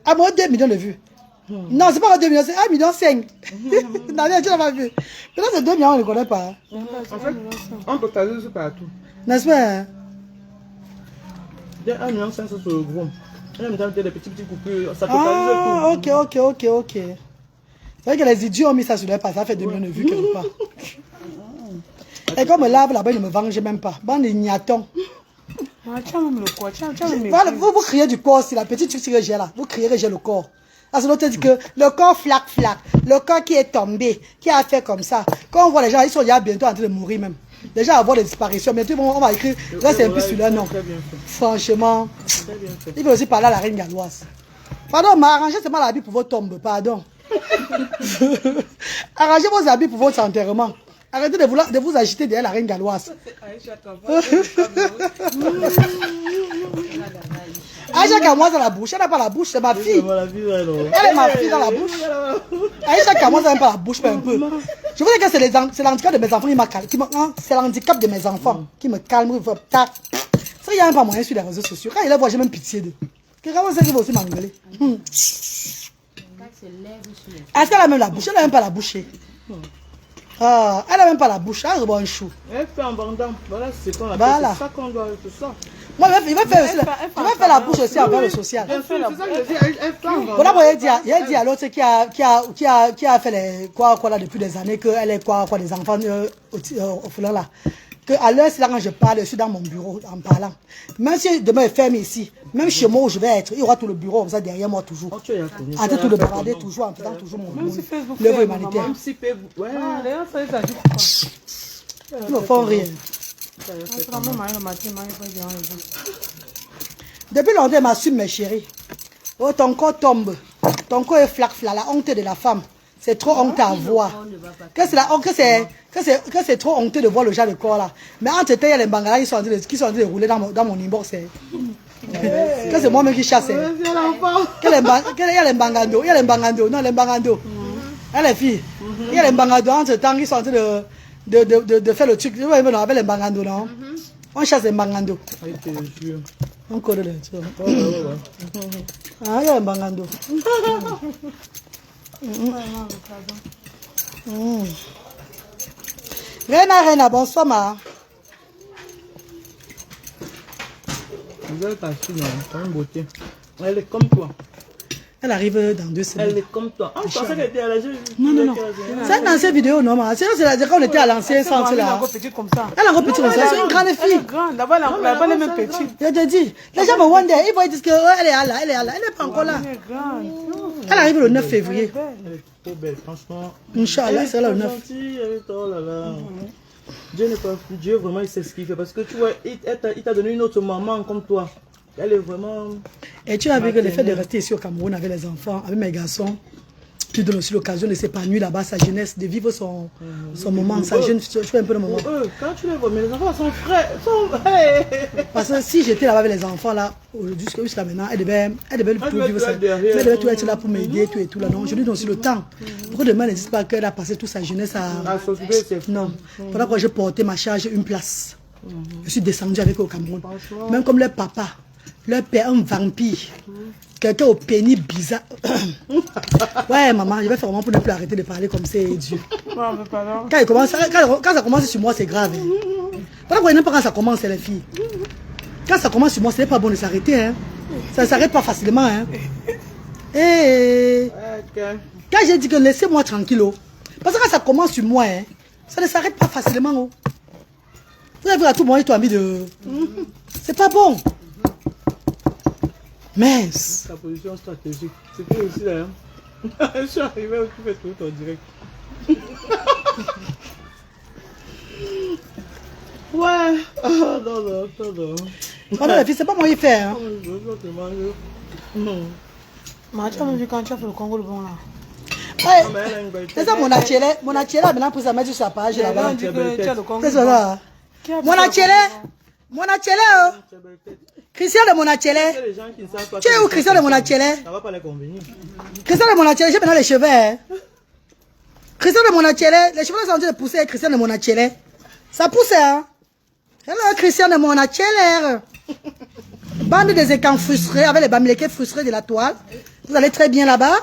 À moins 2 millions de vues. Non, c'est pas 2 millions, c'est 1,5 million. Nadège, tu l'as pas vu. Peut-être c'est 2 millions, on ne connaît pas. En fait, on peut caser ça partout. N'est-ce pas? Il y a un nuance, ça sur le gros. Elle aime mettre des petites coupures. Ça totalise Ah, ok. C'est vrai que les idiots ont mis ça sur leur page. Ça fait 2 millions de vues quelque part. Et comme me lave là-bas, ils ne me vengent même pas. Bande de niatons. Tu as même le quoi? Tu as même Voilà, vous criez du corps, si la petite truc que j'ai là, vous crierez j'ai le corps. Parce que l'autre dit que le corps flac, le corps qui est tombé, qui a fait comme ça. Quand on voit les gens, ils sont déjà bientôt en train de mourir même. Déjà avoir des disparitions, bientôt on va écrire, là c'est un peu sur leur nom. Franchement, il veut aussi parler à la reine galloise. Pardon, m'arrangez seulement l'habit pour votre tombe, pardon. Arrangez vos habits pour votre enterrement. Arrêtez de vous agiter derrière la reine galloise. Aïcha Kamoise dans la bouche, elle n'a pas la bouche, c'est ma fille. Elle est ma fille dans la bouche. Aïcha Kamoise n'a pas la bouche, mais un peu. Je vous dis que c'est l'handicap de mes enfants qui m'a calme. C'est l'handicap de mes enfants qui me calme. Ça, il n'y a même pas moyen sur les réseaux sociaux. Quand il les voit, j'ai même pitié d'eux. Comment c'est qu'il va aussi m'engueuler? Est-ce qu'elle a même la bouche? Elle n'a même pas la bouche. Ah, elle n'a même pas la bouche. Elle a un bon chou. Elle fait en bandant. Voilà, c'est qu'on Voilà. C'est ça qu'on doit faire ça. Moi, il va faire aussi la bouche aussi envers le social. C'est ça que je dis. Elle fait en bandant. Voilà, moi, il dit à l'autre qui a fait les quoi là depuis des années, qu'elle est quoi des enfants au foulard là. Que à l'heure, c'est là quand je parle, je suis dans mon bureau en parlant. Même si demain est fermé ici, même chez moi où je vais être, il y aura tout le bureau comme ça derrière moi toujours. En train de bavarder toujours, en faisant toujours mon l'œuvre humanitaire. Même si Facebook, ouais. D'ailleurs, ça dit pourquoi. Ils ne font rien. Depuis longtemps, elle m'assume, mes chéris. Oh, ton corps tombe. Ton corps est flac, la honte de la femme. C'est trop honteux à voir. Que c'est trop honteux de voir le genre de corps là. Mais entre temps, il y a les bangalas qui sont en train de rouler dans mon inbox. Que c'est moi-même qui chasse. Il y a les bangando. Non, les bangando. Il y a les filles. Il y a les bangando entre temps qui sont en train de faire le truc. Vous voyez, on appelle les bangando, non? On chasse les bangando. On connaît les trucs. Ah, il y a les bangando. Rena, bonsoir, ma. Vous êtes ta fille, non? C'est une beauté. Elle est comme toi. Elle arrive dans 2 semaines. Elle est comme toi. Ah, je pensais qu'elle était à la jeune. Non. C'est une ancienne vidéo, non, ma. C'est quand on était à l'ancien centre là. Elle est encore petite comme ça. Elle est encore petite comme ça. C'est une grande fille. Elle est grande. Là-bas, elle est même petite. Je te dis. Les gens me wonder. Ils vont dire qu'elle est là. Elle n'est pas encore là. Elle est grande. Elle arrive le 9 février. Elle est trop belle, franchement. Inch'Allah, c'est là le 9. Oh là là. Dieu n'est pas fou. Dieu vraiment, il sait ce qu'il fait. Parce que tu vois, il t'a donné une autre maman comme toi. Elle est vraiment... Et tu as vu que le fait de rester ici au Cameroun avec les enfants, avec mes garçons, tu donnes aussi l'occasion de s'épanouir là-bas, sa jeunesse, de vivre son moment, sa jeune, tu fais un peu le moment. Quand tu les vois, mais les enfants sont frais. Parce que si j'étais là-bas avec les enfants, là, jusqu'à maintenant, elle devait tout vivre ça. Elle devait tout être là pour m'aider, tout et tout là. Non, je lui donne aussi le temps. Pourquoi demain, ne dis pas qu'elle a passé toute sa jeunesse à s'occuper, c'est fou. Non. Pendant que j'ai porté ma charge, une place. Je suis descendu avec eux au Cameroun. Même comme leur papa, leur père, un vampire. Quelqu'un au pénis bizarre. Ouais, maman, je vais faire vraiment pour ne plus arrêter de parler comme c'est Dieu. Quand ça commence sur moi, c'est grave. Pendant qu'on n'aime pas quand ça commence, les filles. Quand ça commence sur moi, ce n'est pas bon de s'arrêter. Hein. Ça ne s'arrête pas facilement. Hein. Et quand j'ai dit que laissez-moi tranquille, parce que quand ça commence sur moi, hein, ça ne s'arrête pas facilement. Oh. Vous avez vu à tout moment, tu as mis de... C'est pas bon. Mince. Ta position stratégique. C'était aussi là. Hein. Je suis arrivé où tu fais tout en direct. Ouais. Oh non. Pardon, la fille, c'est pas moi qui fais. Hein. Non. Mais tu as même vu quand tu as fait le Congo le bon là. Ouais. C'est ça mon achélé. Mon achélé a maintenant pris sa main sur sa page là-bas. C'est ça. Mon achélé. Christian de mon achélé. Tu es où Christian de mon achélé? Ça va pas les convenir. Christian de mon achélé, j'ai maintenant les cheveux. Hein. Christian de mon achélé, les cheveux sont en train de pousser. Christian de mon achélé. Ça pousse, hein? Hello, Christian de mon achélé. Bande des écans frustrés, avec les bamilekés frustrés de la toile. Vous allez très bien là-bas.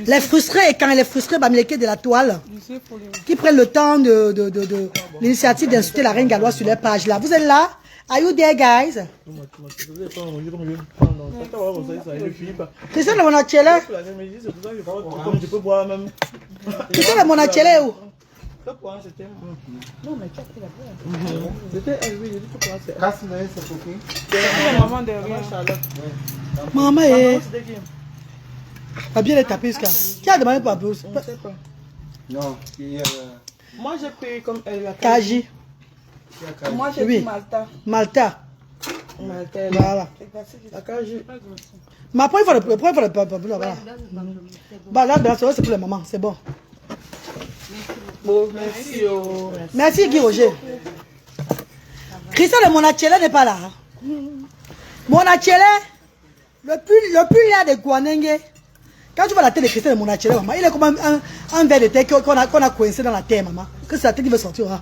Les frustrés écans et les frustrés bamilekés de la toile. Qui prennent le temps de l'initiative d'insulter la reine galloise sur leur page là. Vous êtes là? Are you there, guys? Christelle, le monachele? Je peux boire même. Christelle, le monachele où? Non, mais c'était elle, oui, je dis que Casse là, c'est pour qui? Maman derrière. Maman, pas bien les tapis, qui a demandé pour la blouse? Non, il y a... Moi, j'ai payé comme elle. Kaji. Moi, j'ai Oui. pris Malta. Malta. Malta. Voilà. La Kaji. Mais après, il faut le papier là-bas. Bah là, c'est pour les mamans, c'est bon. Bon, merci. Merci Guy Roger. Christian de Monachele n'est pas là. Monachele, le plus laid de Guanenge. Quand tu vois la tête de Christian de Monachele, maman, il est comme un verre de thé qu'on a coincé dans la terre, maman. Que c'est la tête qui veut sortir. Hein.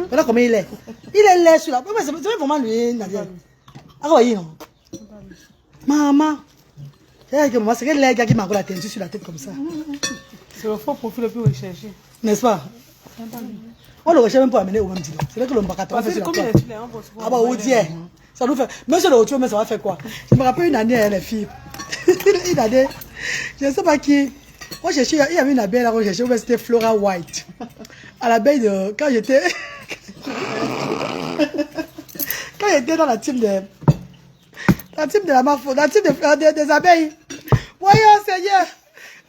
Voilà comment il est. Il est laid sur la. C'est vraiment lui, Nadia. Ah oui, non. Maman. C'est que maman, c'est que les gars qui m'ont la teinture sur la tête comme ça. C'est le faux profil le plus recherché. N'est-ce pas? On le recherche même pour amener au même dit. C'est là que l'on va fait sur la Comme tête. il est Ah bah, où dit? Ça nous fait. Monsieur le retour, mais ça va faire quoi? Je me rappelle une année, les filles. Une année. Je ne sais pas qui. Moi, il y avait une abeille là, c'était Flora White. À l'abeille de. Quand j'étais. Quand j'étais dans la team de. La team de la marfo, la team des abeilles. Voyons, Seigneur.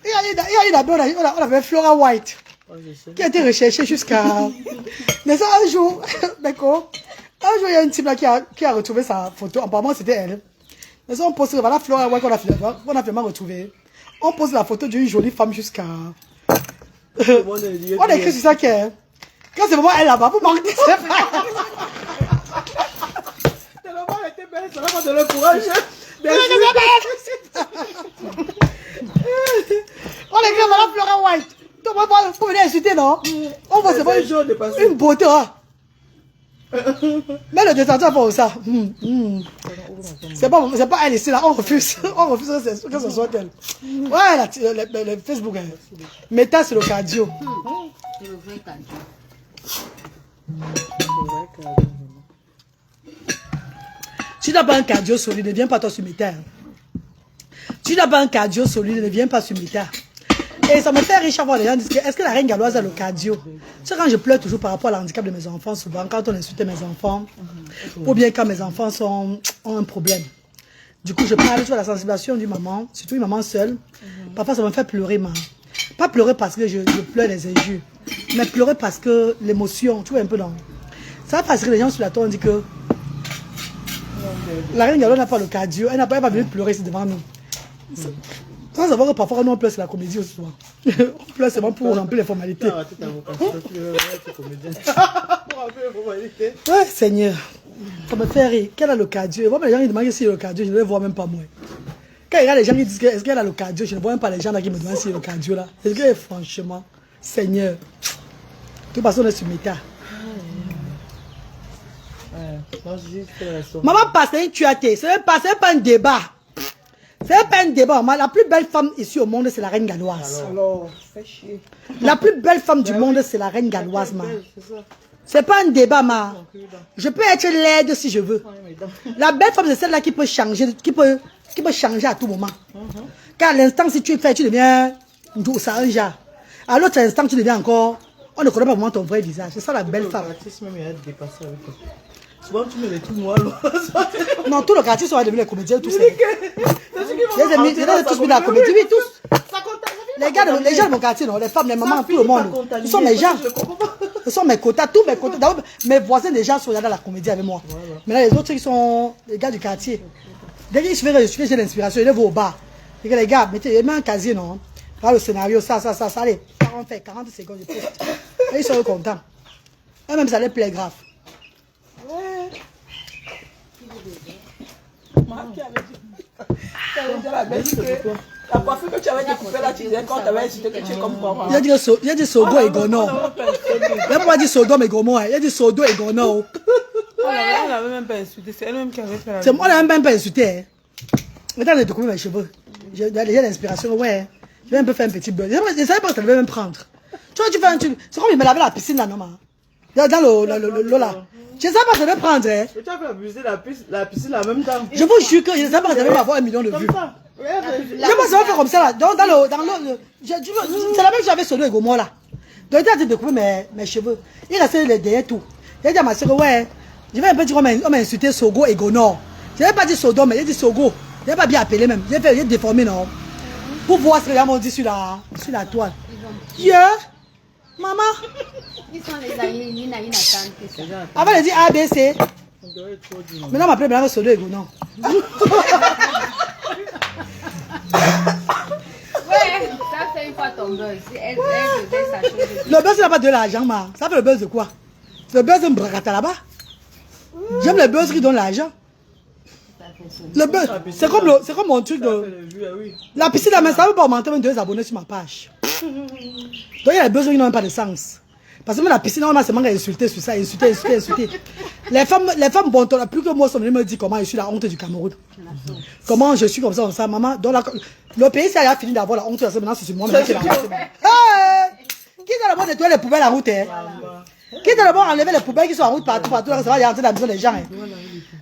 Il y a une abeille, on avait Flora White. Qui a été recherchée jusqu'à. Mais ça, un jour, d'accord. Un jour, il y a une type là qui a retrouvé sa photo. Apparemment, c'était elle. Mais ça, on pose, voilà, Flora White qu'on a finalement retrouvé. On pose la photo d'une jolie femme jusqu'à. On a écrit sur ça que. Quand c'est vraiment elle là-bas, vous manquez, c'est pas. Tellement elle était belle, ça va pas donner le courage. On a écrit voilà Flora White. Tu vas pas venir insulter, non? On voit c'est pas une beauté, hein. Mais le détenteur pour ça. C'est pas elle ici là, on refuse. On refuse que ce soit elle. Ouais, le Facebook. Meta c'est le cardio. C'est le vrai cardio. Si tu n'as pas un cardio solide, ne viens pas toi sur Meta. Si tu n'as pas un cardio solide, ne viens pas sur Meta. Et ça me fait rire chaque fois les gens disent est-ce que la reine galloise a le cardio? C'est quand je pleure toujours par rapport à l'handicap de mes enfants, souvent quand on insulte mes enfants, ou bien quand mes enfants ont un problème. Du coup, je parle sur la sensibilisation du maman, surtout une maman seule. Parfois, ça me fait pleurer, maman. Pas pleurer parce que je pleure les injures, mais pleurer parce que l'émotion, tu vois un peu non. Ça parce que les gens sur la tour ont dit que la reine galloise n'a pas le cardio, elle n'a pas venu pleurer ici devant nous. Sans savoir que parfois, nous on pleure, c'est la comédie aussi. On pleure seulement pour remplir les formalités. Ouais, Seigneur. Ça me fait rire. Quel a le cardio? Moi, les gens qui demandent si le cardio, je ne les vois même pas moi. Quand il y a les gens qui disent est-ce qu'elle a le cardio, je ne vois même pas les gens là qui me demandent si le cardio là. Est-ce que franchement, Seigneur, de toute façon, on est sur Meta. Maman passe, tu as été. Ce n'est pas un débat. C'est pas un débat. La plus belle femme ici au monde, c'est la reine galloise. Alors, fais chier. La plus belle femme du monde, c'est la reine galloise, ma. C'est pas un débat, ma. Je peux être laide si je veux. La belle femme, c'est celle-là qui peut changer, qui peut changer à tout moment. Car à l'instant, si tu fais, tu deviens Ndoussanja. À l'autre instant, tu deviens encore. On ne connaît pas vraiment ton vrai visage. C'est ça la belle femme. Souvent, tu mets les tout noirs. Non, tout le quartier sont devenus les comédiens, tous. Ils ont tous mis dans la comédie, oui, tous. Les gens de mon quartier, non, les femmes, les mamans, tout le monde. Ils sont mes gens. Ce sont mes quotas, tous mes quotas. D'abord, mes voisins déjà sont dans la comédie avec moi. Mais là, les autres, ils sont les gars du quartier. Dès qu'ils se font j'ai l'inspiration, ils les vont au bar. Et que les gars, mettez un casier, non. Là, le scénario, ça, allez, 40 secondes, je poste. Et ils sont contents. Et même, ça les plaît grave. La coiffure que tu avais découpée là, tu disais quand tu avais incité que tu es comme quoi. Il a dit Sodo et Gono. Il n'a pas dit Sodome et Gomorrhe. Il a dit Sodo et Gono. Elle n'avait même pas insulté. C'est elle-même qui avait fait la. C'est moi, elle n'a même pas insulté. Maintenant, j'ai découpé mes cheveux. J'ai l'inspiration. Ouais. Je vais un peu faire un petit buzz. Je ne savais pas que ça devait même prendre. Tu vois, tu fais un truc. C'est comme il me lavait la piscine là, non, Dans l'eau là. Je ne sais pas, je vais prendre. Hein. Tu as fait abuser la piscine en même temps. Je vous jure que je ne sais pas, je vais avoir 1 million de vues. Comme ça. Je pense que ça va faire comme ça là. Dans l'eau. C'est la même chose avec Sodo et Gomorrah là. Donc il a dit de couper mes cheveux. Il restait les derrière tout. Il a dit à ma soeur, ouais, je vais un peu dire on m'a insulté Sogo et Gonor. Je n'avais pas dit Sodom, mais j'ai dit Sogo. Je n'ai pas bien appelé même. J'ai déformé non. Pour voir ce que les gens m'ont dit sur la toile. Yeah. Maman. Ils sont les amis, il y a une attente. Avant de dire ABC. Maintenant, on m'appelle maintenant Sodo et Gonor. Ouais, ça fait une fois ton buzz. Elle devait s'acheter. Le buzz n'a pas de l'argent, ma. Ça fait le buzz de quoi? Le buzz de Mbrakata là-bas. J'aime le buzz qui donne l'argent. Le buzz, c'est comme mon truc de... La piscine, là, mais ça ne veut pas augmenter même 2 abonnés sur ma page. Donc il y a des besoins qui n'ont pas de sens. Parce que même la piscine, on a seulement insulté sur ça, insulté. Les femmes bon, plus que moi, sont venues me dire comment je suis la honte du Cameroun. Comment je suis comme ça, maman. Donc, le pays, ça a fini d'avoir la honte, maintenant c'est sur moi. Qui est d'abord nettoyer les poubelles en route? Qui est d'abord enlever les poubelles qui sont en route partout, ça va y rentrer dans la maison des gens.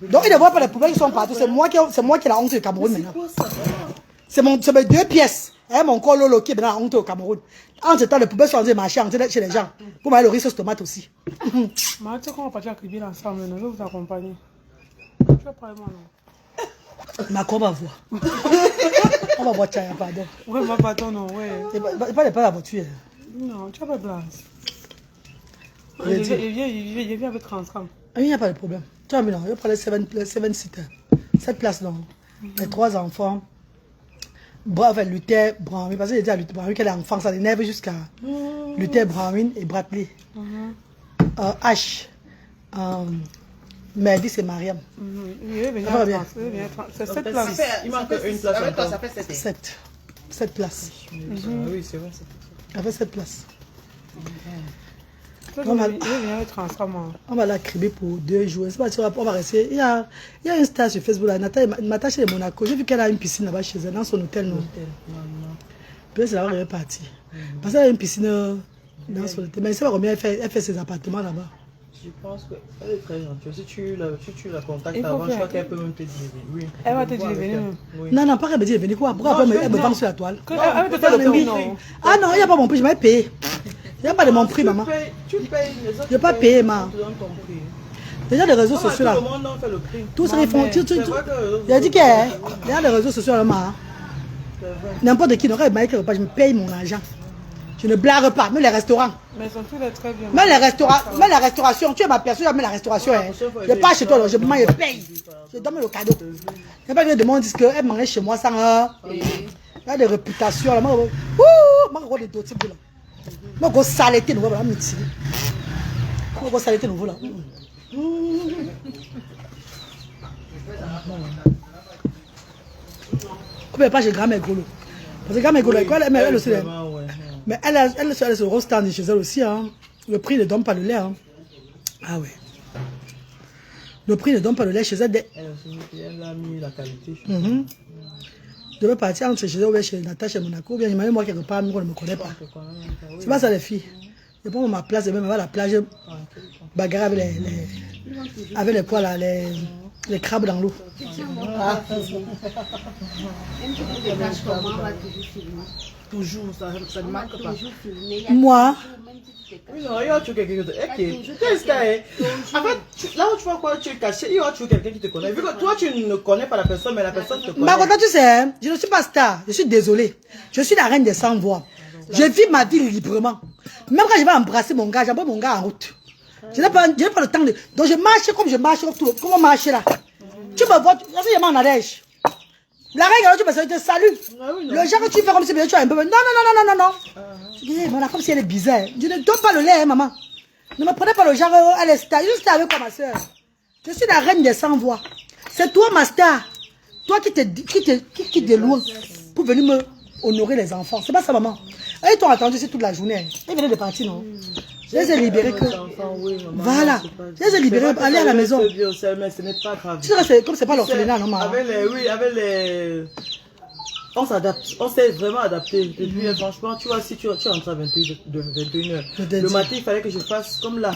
Donc ils ne voient pas les poubelles qui sont partout, c'est moi qui ai la honte du Cameroun maintenant. C'est mes 2 pièces. Mon corps Lolo qui est maintenant la honte au Cameroun. En ce temps, les poubelles sont en train de marcher chez les gens. Pour m'aller le riz sauce tomate aussi. Mais tu sais qu'on va partir à Cribille ensemble, je vais vous accompagner. Tu vas parler moi, non? Ma on va voir. On va voir Tchaya, pardon. Ouais, va pardon, non, ouais. Pas la voiture. Non, tu n'as pas de place. Il vient avec 30 ans. Il n'y a pas de problème. Tu vois, non, je vais prendre les 7 sites. 7 places, non. Les 3 enfants. Bravo, Luther, Brownwin. Parce que j'ai dit à Luther Brownwin qu'elle est enfant, ça l'énerve jusqu'à Luther Brownwin et Bradley. H. Mehdi, c'est Mariam. C'est 7 places. Il manque une place encore. Ça fait 7 places. Oui, c'est vrai. Ça fait 7 places. On va la criber pour 2 jours. C'est pas sûr, on va rester. Il y a un star sur Facebook, là, Natacha de Monaco. J'ai vu qu'elle a une piscine là-bas chez elle, dans son hôtel. Peut-être c'est là où elle est partie. Parce qu'elle a une piscine dans son hôtel. Mais je ne sais pas combien elle fait ses appartements là-bas. Je pense qu'elle est très gentille. Si tu la contactes avant, je crois qu'elle peut même te dire. Oui. Elle va te dire venir. Non, pas qu'elle me dit venir quoi. Pourquoi elle me vend sur la toile? Ah non, il n'y a pas mon prix, je vais payer. Il n'y a pas de mon prix, maman. Tu payes. Je vais pas payer, maman. Déjà, les réseaux sociaux là. Tout ça, ils font. Il a dit qu'il y a des réseaux sociaux là, maman. N'importe qui n'aurait pas je me paye mon argent. Je ne blague pas, même les restaurants. Mais ils sont tous très bien. Même la restauration, tu es ma personne, même la restauration. Je ne pas chez toi, je mange, je paye. Je donne le cadeau. Il n'y a pas de monde qui disent qu'elle mangeait chez moi sans. Il y a des réputations là. Je vais des dossiers là. Je vais saleté nouveau là. Je vais saleté nouveau là. Je ne pas chez grand-mère Golo. Parce que grand-mère Golo, elle aussi. Mais elle se restand chez elle aussi. Hein. Le prix ne donne pas le lait. Hein. Ah ouais. Le prix ne donne pas le lait chez elle. Elle a mis la qualité. Je vais partir entre chez elle, chez Natacha, chez Monaco. Bien, j'imagine moi quelque part, on ne me connaît pas. C'est pas ça les filles. Je prends ma place et même à la plage, bagarre avec les poils, les crabes dans l'eau. Toujours, ça ne manque pas. Moi, Oui, non, il y a toujours quelqu'un qui te connaît. Qu'est-ce que en fait, là où tu vois quoi, tu es caché, il y a toujours quelqu'un qui te connaît. Vu que toi, tu ne connais pas la personne, mais la personne te connaît. Margot, tu sais, je ne suis pas star. Je suis désolée. Je suis la reine des sans-voix. Je vis ma vie librement. Même quand je vais embrasser mon gars, j'envoie mon gars en route. Je n'ai pas le temps de... Donc je marche comme je marche. Comment marcher là? Tu me vois, je m'en allège. La règle, tu me salut. Le genre que tu fais comme si tu es un peu... Non. Je dis, mon comme si elle est bizarre. Je ne donne pas le lait, maman. Ne me prenez pas le genre, elle est star. Je suis avec toi, ma soeur. Je suis la reine des sans-voix. C'est toi, ma star. Toi qui de loin pour venir me honorer les enfants. C'est pas ça, maman. Ils t'ont attendu ici toute la journée. Ils venaient de partir, non? Je les ai libérés que... Voilà. Je les ai libérés, aller à la maison. Mais ce n'est pas grave. Tu sais, comme c'est pas l'orphelinat, non, maman. Avec les... On s'adapte, on s'est vraiment adapté. Depuis, franchement, tu vois, si tu rentres à 21h, le matin, il fallait que je fasse comme là.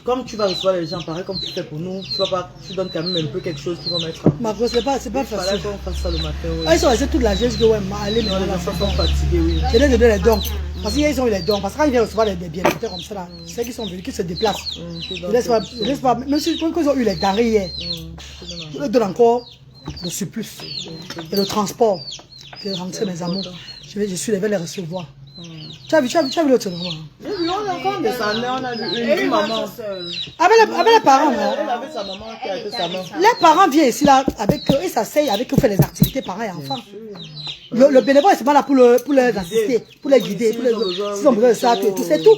Comme tu vas recevoir les gens, pareil comme tu fais pour nous, tu donnes quand même un peu quelque chose pour mettre. Marco, c'est pas Il fallait facile. qu'on fasse ça le matin. Oui. Ah, ils sont restés toute la jeunesse que ouais, allez, mais Non, les voilà, enfants c'est sont bon. fatigués, oui. Je les donner les dons. Parce qu'ils ont eu les dons. Parce que quand ils viennent recevoir des bienfaiteurs comme ça, là, c'est qu'ils sont venus, qu'ils se déplacent. Je laisse pas, même si quand ils ont eu les denrées hier, je leur donne encore le surplus et le transport. Je vais rentrer mes amours. Je suis les recevoir. Tu as vu l'autre maman? Oui, on a encore descendu, on a vu une maman. Avec les parents, non? Elle avait sa maman qui avait sa maman. Les parents viennent ici, là, avec eux, ils s'asseyent avec eux, faire les activités parents et enfants. Le bénévole, c'est pas là pour les assister, pour les guider, s'ils ont besoin de ça, tout, c'est tout.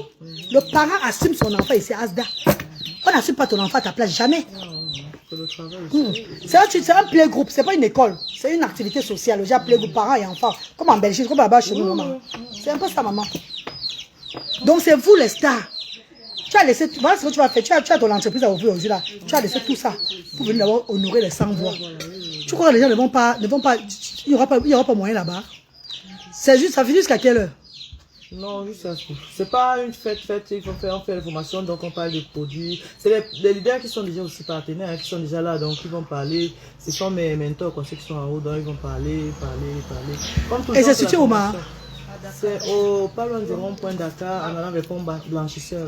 Le parent assume son enfant ici, Asda. On n'assume pas ton enfant à ta place, jamais. C'est un playgroup, c'est pas une école, c'est une activité sociale. J'ai playgroup parents et enfants, comme en Belgique, comme là-bas chez nous, maman. C'est un peu ça, maman. Donc c'est vous les stars. Tu as laissé, voilà ce que tu vas faire, tu as ton entreprise à ouvrir aujourd'hui là. Tu as laissé tout ça pour venir d'abord honorer les 100 voix. Tu crois que les gens ne vont pas, il n'y aura pas moyen là-bas. C'est juste, ça finit jusqu'à quelle heure? Non, juste ça. C'est pas une fête, il faut faire, on fait l'information, donc on parle des produits. C'est les leaders qui sont déjà aussi partenaires, hein, qui sont déjà là, donc ils vont parler. Ce sont mes mentors, quoi, ceux qui sont en haut, donc ils vont parler. Comme tout et c'est situé où, ma? C'est pas loin du rond-point Dakar, en allant vers Pont Blanchisseur.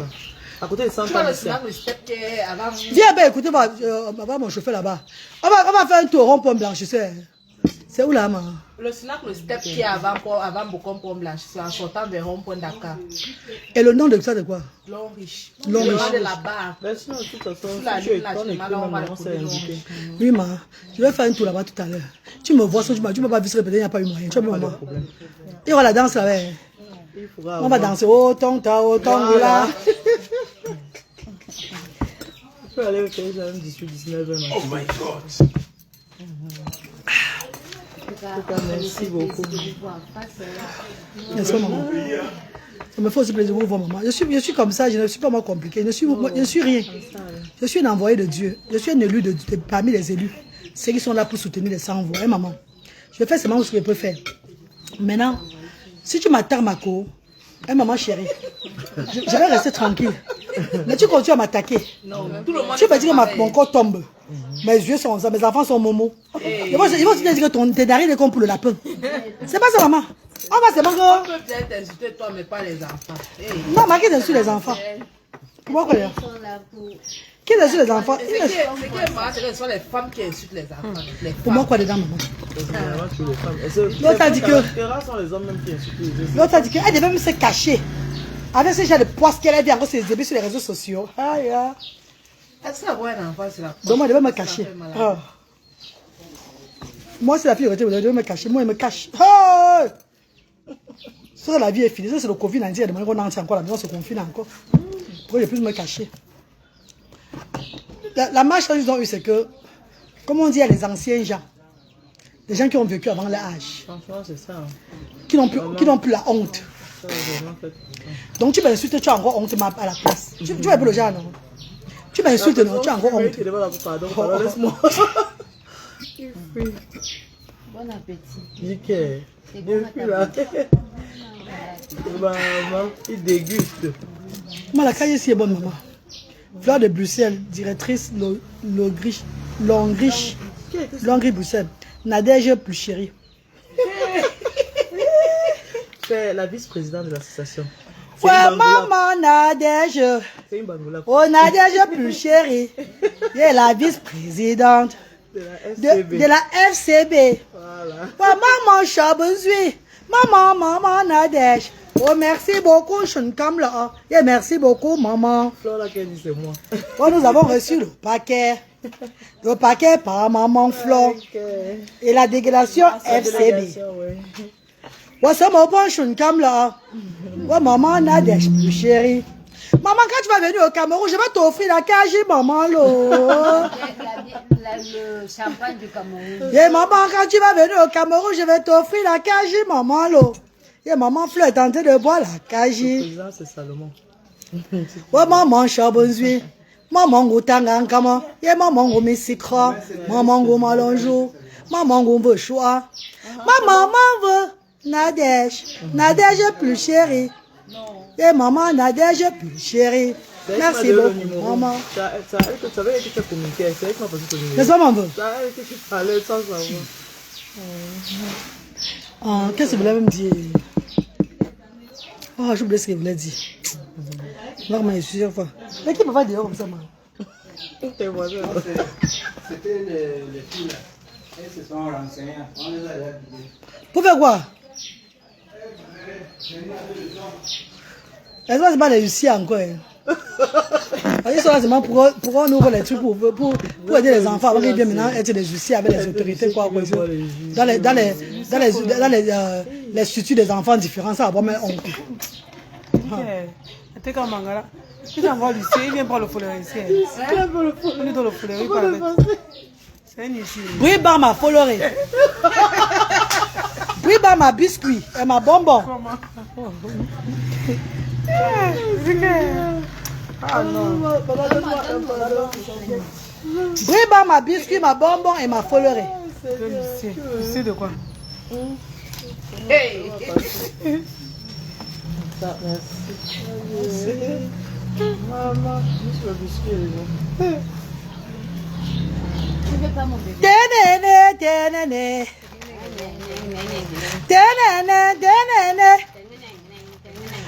À côté de Santa Tu vois le Lucia. snack, le step qui est avant. Viens, ben, écoutez, mon chauffeur là-bas. On va faire un tour rond-point blanchisseur. C'est où là, maman? Le snack, le step qui est avant Bocom pour blanchisseur, en sortant vers rond-point Dakar. Et le nom de ça, c'est quoi? Long riche. Long riche. de la barre. Mais sinon, de toute façon, la si tu es ligne, là, étonné, on va le on s'est trouver, invité. Oui, ma. Je vais faire un tour là-bas tout à l'heure. Tu me vois, tu m'as pas vu se répéter, il n'y a pas eu moyen. Tu vois, maman. Il y aura la danse là, ouais. On va danser. Oh, ton, là. Je peux aller au collège à 18-19 ans. Oh my God. Merci beaucoup. Merci, maman. Ça me fait aussi plaisir de vous voir, maman. Je suis comme ça, je ne suis pas moi compliqué. Je ne suis rien. Je suis un envoyé de Dieu. Je suis un élu parmi les élus. Ceux qui sont là pour soutenir les 100 voix. Hein, maman? Je fais seulement ce que je peux faire. Maintenant, si tu m'attaques, Marco, hein, maman chérie, je vais rester tranquille. Mais tu continues à m'attaquer. Tu peux dire que mon corps tombe. Mes yeux sont ça, mes enfants sont momo. Ils vont se dire que tes narines est comme pour le lapin. C'est pas ça, maman. On va seulement que... On peut peut-être t'insulter toi, mais pas les enfants. Non, mais qui t'insulte les enfants? Comment quoi? Qui t'insulte les enfants? Ce qui est marrant, c'est que ce sont les femmes qui insultent les enfants. Les Pour moi, quoi dedans, maman? L'autre a dit que... sont les hommes même qui insultent. L'autre a dit qu'elle devait même se cacher. Avec ce genre de poisse qu'elle a dit encore ses débuts sur les réseaux sociaux. Aïe, aïe. Est-ce que avoir un enfant, c'est la Donc moi, je devais me cacher. Ah. Moi, c'est la fille, je devais me cacher. Moi, elle me cache. Hey! Ça, la vie est finie. Ça, c'est le Covid. On dit, elle demande qu'on entre encore. La maison se confine encore. Pourquoi je ne plus me cacher? La marche qu'ils ont eu, c'est que, comme on dit, il y a les anciens gens. Les gens qui ont vécu avant l'âge. Franchement, c'est ça. Qui n'ont plus la honte. Donc tu m'insultes, tu as encore honte à la place. Tu vas pour le genre, non? Tu m'insultes, non? Tu as encore honte. Pardon, laisse-moi. Bon appétit. Nickel. Maman, il déguste. Maman, la caille ici est bonne, maman. Fleur de Bruxelles, directrice Longriche Bruxelles. Nadège plus chérie. C'est la vice-présidente de l'association. Ouais, maman Nadège. C'est une bangoula. Oh, Nadège plus chérie. Elle est la vice-présidente de la FCB. Voilà. Ouais, maman Chabonzui. Maman Nadège. Oh, merci beaucoup, Chunkamla. Et merci beaucoup, maman. Flore là qui dit c'est moi. Oh, nous avons reçu le paquet. Le paquet par maman Flore. Et la délégation FCB. Ouais, c'est mon bon Chunkamla. Ouais, maman Nadège, plus chérie. Maman, quand tu vas venir au Cameroun, je vais t'offrir la cage, maman, là. Le champagne du Cameroun. Et maman, quand tu vas venir au Cameroun, je vais t'offrir la cage, maman, là. Et maman Fleur est en train de boire la cage. Le président, c'est Salomon. Ouais, maman, Chabonzui. Maman, Goutanga, Nkama. Et maman, Gomissikra. Maman, Gomalonjou. Maman, on veut choix. Maman veut Nadège. Nadège plus chérie. Et maman, Nadège plus chérie. Merci beaucoup, maman. Ça elle que tu savais que tu as communiqué. C'est elle qui m'a posé ton numéro. Mais ça, maman. Ça elle que tu parlais sans savoir. Qu'est-ce que vous voulez me dire? Oh, j'oublie ce que vous voulez dire. Normalement, je suis sûre. Mais qui me va dire comme ça, moi? Tes voisins. C'était les filles là. Elles se sont renseignées. On les a habillées. Pour faire quoi? Est-ce que c'est pas les Lucie encore? Ils sont là seulement pour on ouvre les trucs pour aider les enfants avant qu'ils viennent maintenant être des huissiers avec les autorités quoi. Dans les structures des enfants différents, ça va mais on. T'es comme Mangala. Il envoie Lucie, il vient prendre le fouleur ici. Il doit le fouleur, il parle. C'est un ici. Oui, bah ma folorée. Oui, bah ma biscuit et ma bonbon. Ah non. Oui, bah ma biscuit, ma bonbon et ma folorée. Tu sais de quoi? Hey. Maman, juste le biscuit. Tu veux pas mon bébé? Ténéné, ténéné. Ténéné, ténéné.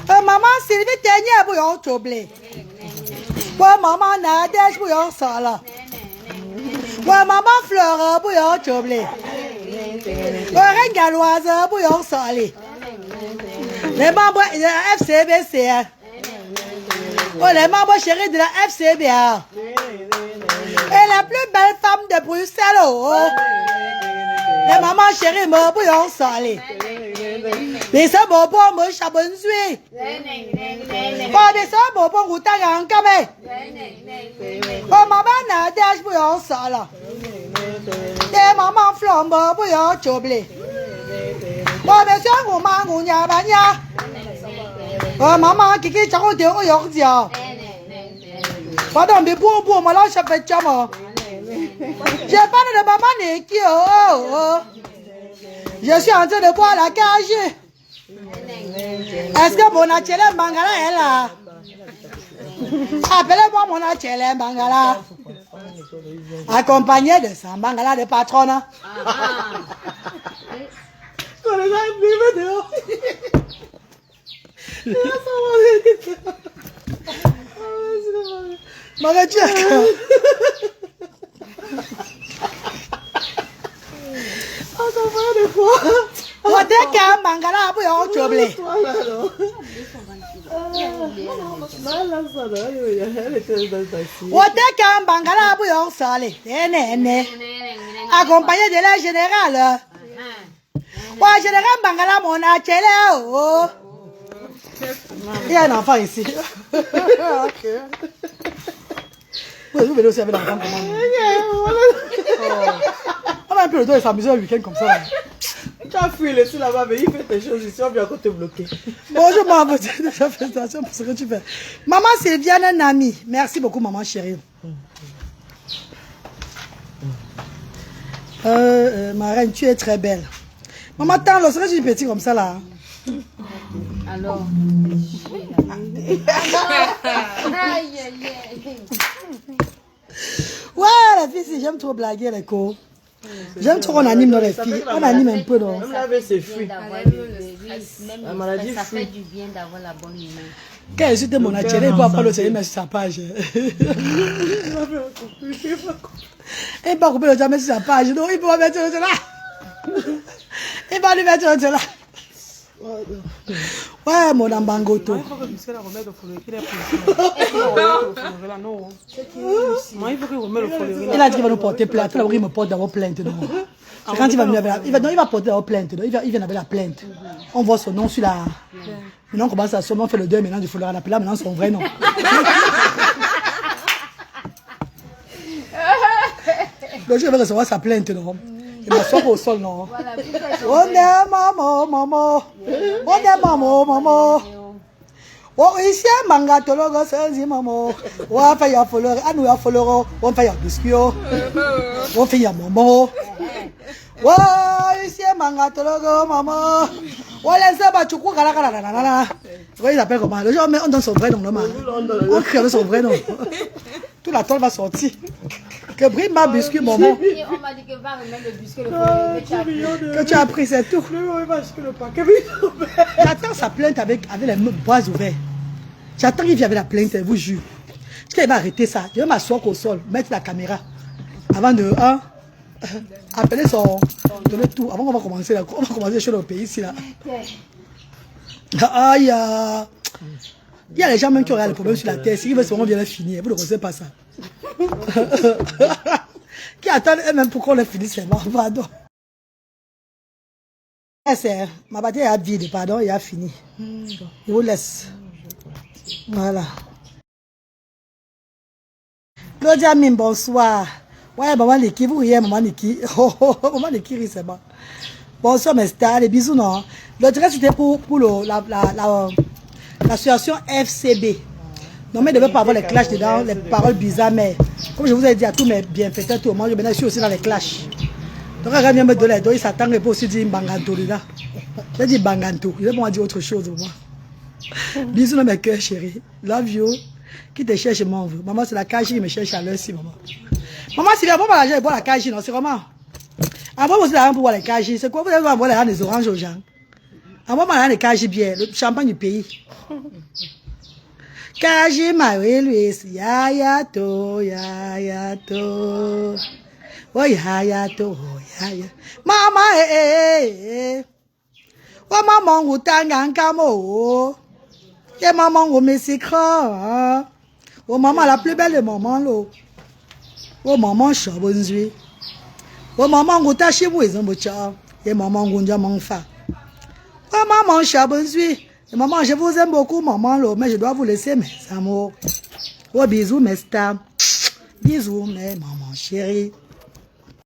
Maman Sylvie Ténia bouillon troublé. Ouais, maman Nadège bouillon sala. Ouais, maman Fleur bouillon troublé. Ouais, Reine Galoise bouillon salé. Les membres de la FCBC. Oh, les membres chéris de la FCBA. Et la plus belle femme de Bruxelles. Oh. Les mamans chéries me bouillon salé. Les ça bonbon me chabonzui. Oh, les ça bonbon ou tagankame. Oh, maman Nadège bouillon sala. Et maman Flambe bouillon choblé. Oh, monsieur Gouman Gounia Banya. Oh, maman Kiki Chakote Oyordia. Pardon, mais pour moi là, je fais chama. J'ai parlé de maman Neki. Oh. Je suis en train de boire la cage. Est-ce que mon achele Mangala est là? Appelez-moi mon achele Mangala. Accompagné de sa Mangala de patronne. On les a mis dehors. Mangala bouillon troublé. Mangala bouillon salé. Accompagné de la générale. Ouais, général Mangala mon achele. Oh. Il y a un enfant ici. Vous venez aussi avec l'enfant on a un peu le temps de s'amuser le week-end comme ça. Tu as fui laisser là-bas, mais il fait tes choses ici, on vient encore te bloquer. Bonjour maman, déjà félicitations pour ce que tu fais. Maman Sylviane Nami, merci beaucoup maman chérie. Ma reine, tu es très belle. Maman, tant le serait-tu petit comme ça là? Alors. Ouais, les filles, si j'aime trop blaguer les cours. J'aime trop qu'on anime dans les filles. On anime un peu dans. Même laver ses fruits. La maladie ça fait du bien d'avoir la bonne humeur. Quand je suis de mon atelier, il peut pas le saluer, mais sur sa page. Il va couper le jamais sur sa page. Donc, il peut mettre le là. Il va lui mettre le là. Ouais, mon ambangoto. Il faut que tu remettes le fouleur. Il est Il a dit qu'il va nous porter plainte. Il va me porter d'abord plainte. C'est quand il va venir avec la... Il va porter d'abord plainte. Il vient avec la plainte. On voit son nom sur la... Maintenant, on commence à sommer. On fait le deuil maintenant du fouleur. On appelle là maintenant son vrai nom. Donc, je vais recevoir sa plainte. Non? Il m'assoit au sol. Non? On est maman, maman. On est maman, maman. Oh, ici, manga tologo senzi maman. On fait ya follower, à nous ya follower. On fait ya biscuit. On fait ya maman. Ouais, ici, Mangatologo, maman. Ouais, les abats, tu crois, oui, il appelle comment? Le jour, on donne son vrai nom, maman. On crée son vrai nom. Toute la toile va sortir. Que brille ma biscuit, maman. Et on m'a dit que va remettre le biscuit, le Que tu as pris, c'est tout. J'attends sa plainte avec les bras ouverts. J'attends qu'il vienne avec la plainte, je vous jure. Parce qu'il va arrêter ça. Je vais m'asseoir au sol, mettre la caméra. Avant de appeler son... Donner tout. Avant qu'on va commencer là. On va commencer chez le pays ici là. Aïe. Il y a les gens même qui auraient des problèmes sur la terre. S'ils veulent seulement bien les finir. Vous ne connaissez pas ça. Qui attendent eux-mêmes pour qu'on les finisse. C'est bon. Pardon. Ma batterie est vide. Pardon. Il a fini. Je vous laisse. Voilà. Claudia Mim, bonsoir. Ouais, maman Niki, vous riez, maman Niki. Oh, maman Niki rit, c'est bon. Bonsoir, mes stars, les bisous, non. L'autre reste, c'était pour l'association FCB. Non, mais il ne devait pas avoir les clashs dedans, les paroles bizarres, mais comme je vous ai dit à tous mes bienfaiteurs, tout le monde, maintenant je suis aussi dans les clashs. Donc, quand vient me donner, il s'attend et aussi dire Banganto, là. J'ai dit Banganto, il va dire autre chose au moins. Bisous, mes cœurs, chérie. Love you. Qui te cherche, m'en veut. Maman, c'est la cage qui me cherche à l'heure, si, maman. Maman, si vous avez l'argent pour la cage, non, c'est comment? Avant, vous avez l'argent pour voir les cages. C'est quoi? Vous allez avoir les oranges aux gens. Avant, vous avez les cages bien, le champagne du pays. Kaji Marie Louise, Yayato, Yayato. Oh, Yayato, Yayato. Mama, oh, maman, vous t'engagne comme oh. Et maman, vous me secrets. Oh, maman, la plus belle de maman, l'eau. Oh, maman, chabonzui. Oh, maman, vous tâchez vous, ils ont beau chat. Et maman, vous n'avez pas fait. Oh, maman, chabonzui. Et maman, je vous aime beaucoup, maman, l'eau. Mais je dois vous laisser, mes amours. Oh, bisous, mes stars. Bisous, mes mamans chéries.